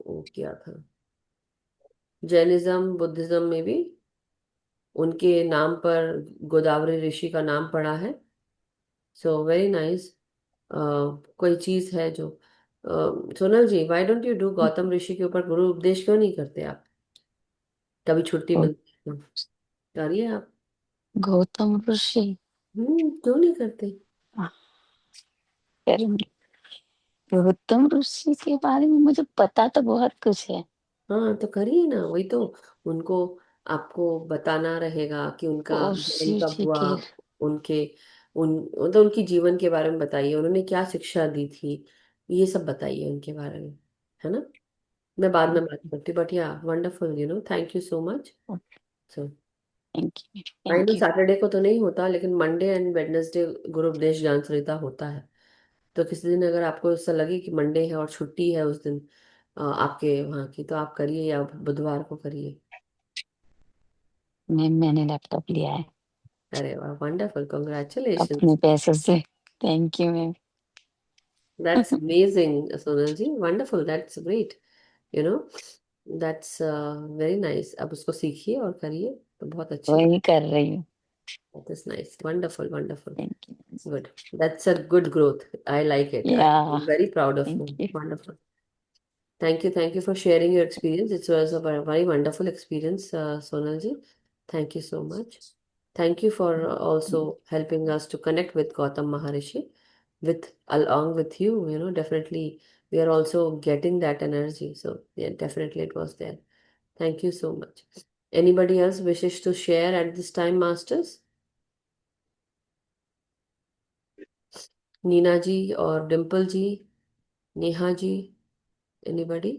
वो किया था। जैनिज्म बुद्धिज्म में भी उनके नाम पर गोदावरी ऋषि का नाम पड़ा है। So very nice. कोई चीज है जो Sonal ji, why don't you do Gautam Rishi के ऊपर गुरु उपदेश क्यों नहीं करते आप? कभी छुट्टी गौ- मिलती है तो करिए आप। गौतम ऋषि, क्यों नहीं करते? हाँ, करूंगी। गौतम ऋषि के बारे में मुझे पता तो बहुत कुछ है। हाँ, तो करिए ना, वही तो। उनको आपको बताना रहेगा कि उनका ओ जन्म शिव कब जी हुआ। के, उनके तो उनकी जीवन के बारे में बताइए, उन्होंने क्या शिक्षा दी थी। ये सब बताइए उनके बारे में, है ना। मैं बाद में बात करती हूँ, बट या wonderful, thank you so much. So thank you I know thank you. Saturday को तो नहीं होता, लेकिन मंडे एंड वेडनेसडे गुरु उपदेश ज्ञान सरिता होता है। तो किसी दिन अगर आपको ऐसा लगे कि मंडे है और छुट्टी है उस दिन आपके वहाँ की, तो आप करिए, या बुधवार को करिए। मैंने लैपटॉप लिया है अरे वाह, वंडरफुल, कॉन्ग्रेचुलेशंस। अपने पैसों से। Thank you ma'am. That's amazing Sonal ji, wonderful, that's great. You know that's very nice. अब उसको सीखिए और करिए, तो बहुत अच्छी बात। वही कर रही हूँ। That is nice, wonderful. Thank you. Good. That's a good growth. I like it. या I'm very proud of you. Thank you. Wonderful. Thank you for sharing your experience. It was a very wonderful experience, Sonal ji. Thank you so much. Thank you for also helping us to connect with Gautam Maharishi. Along with you, definitely we are also getting that energy. So yeah, definitely it was there. Thank you so much. Anybody else wishes to share at this time, Masters? Neena ji or Dimple ji, Neha ji, anybody?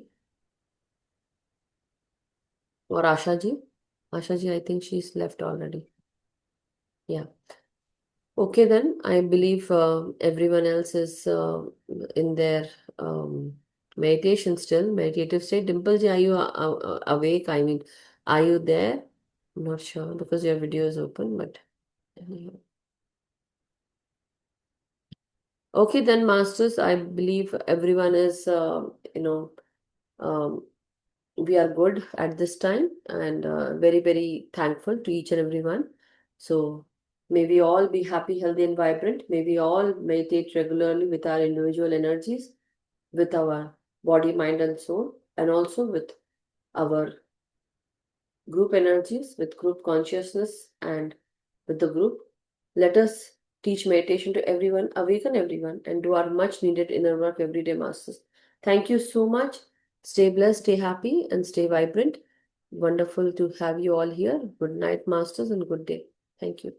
Or Asha ji? Asha ji, I think she's left already. Yeah. Okay, then I believe everyone else is in their um, meditation still, meditative state. Dimple ji, are you awake? I mean, are you there? I'm not sure because your video is open, but anyhow. Okay, then, masters, I believe everyone is, um, we are good at this time, and very, very thankful to each and everyone. So may we all be happy, healthy, and vibrant. May we all meditate regularly with our individual energies, with our body, mind, and soul, and also with our group energies, with group consciousness, and with the group. Let us teach meditation to everyone, awaken everyone, and do our much needed inner work every day, Masters. Thank you so much. Stay blessed, stay happy, and stay vibrant. Wonderful to have you all here. Good night, Masters, and good day. Thank you.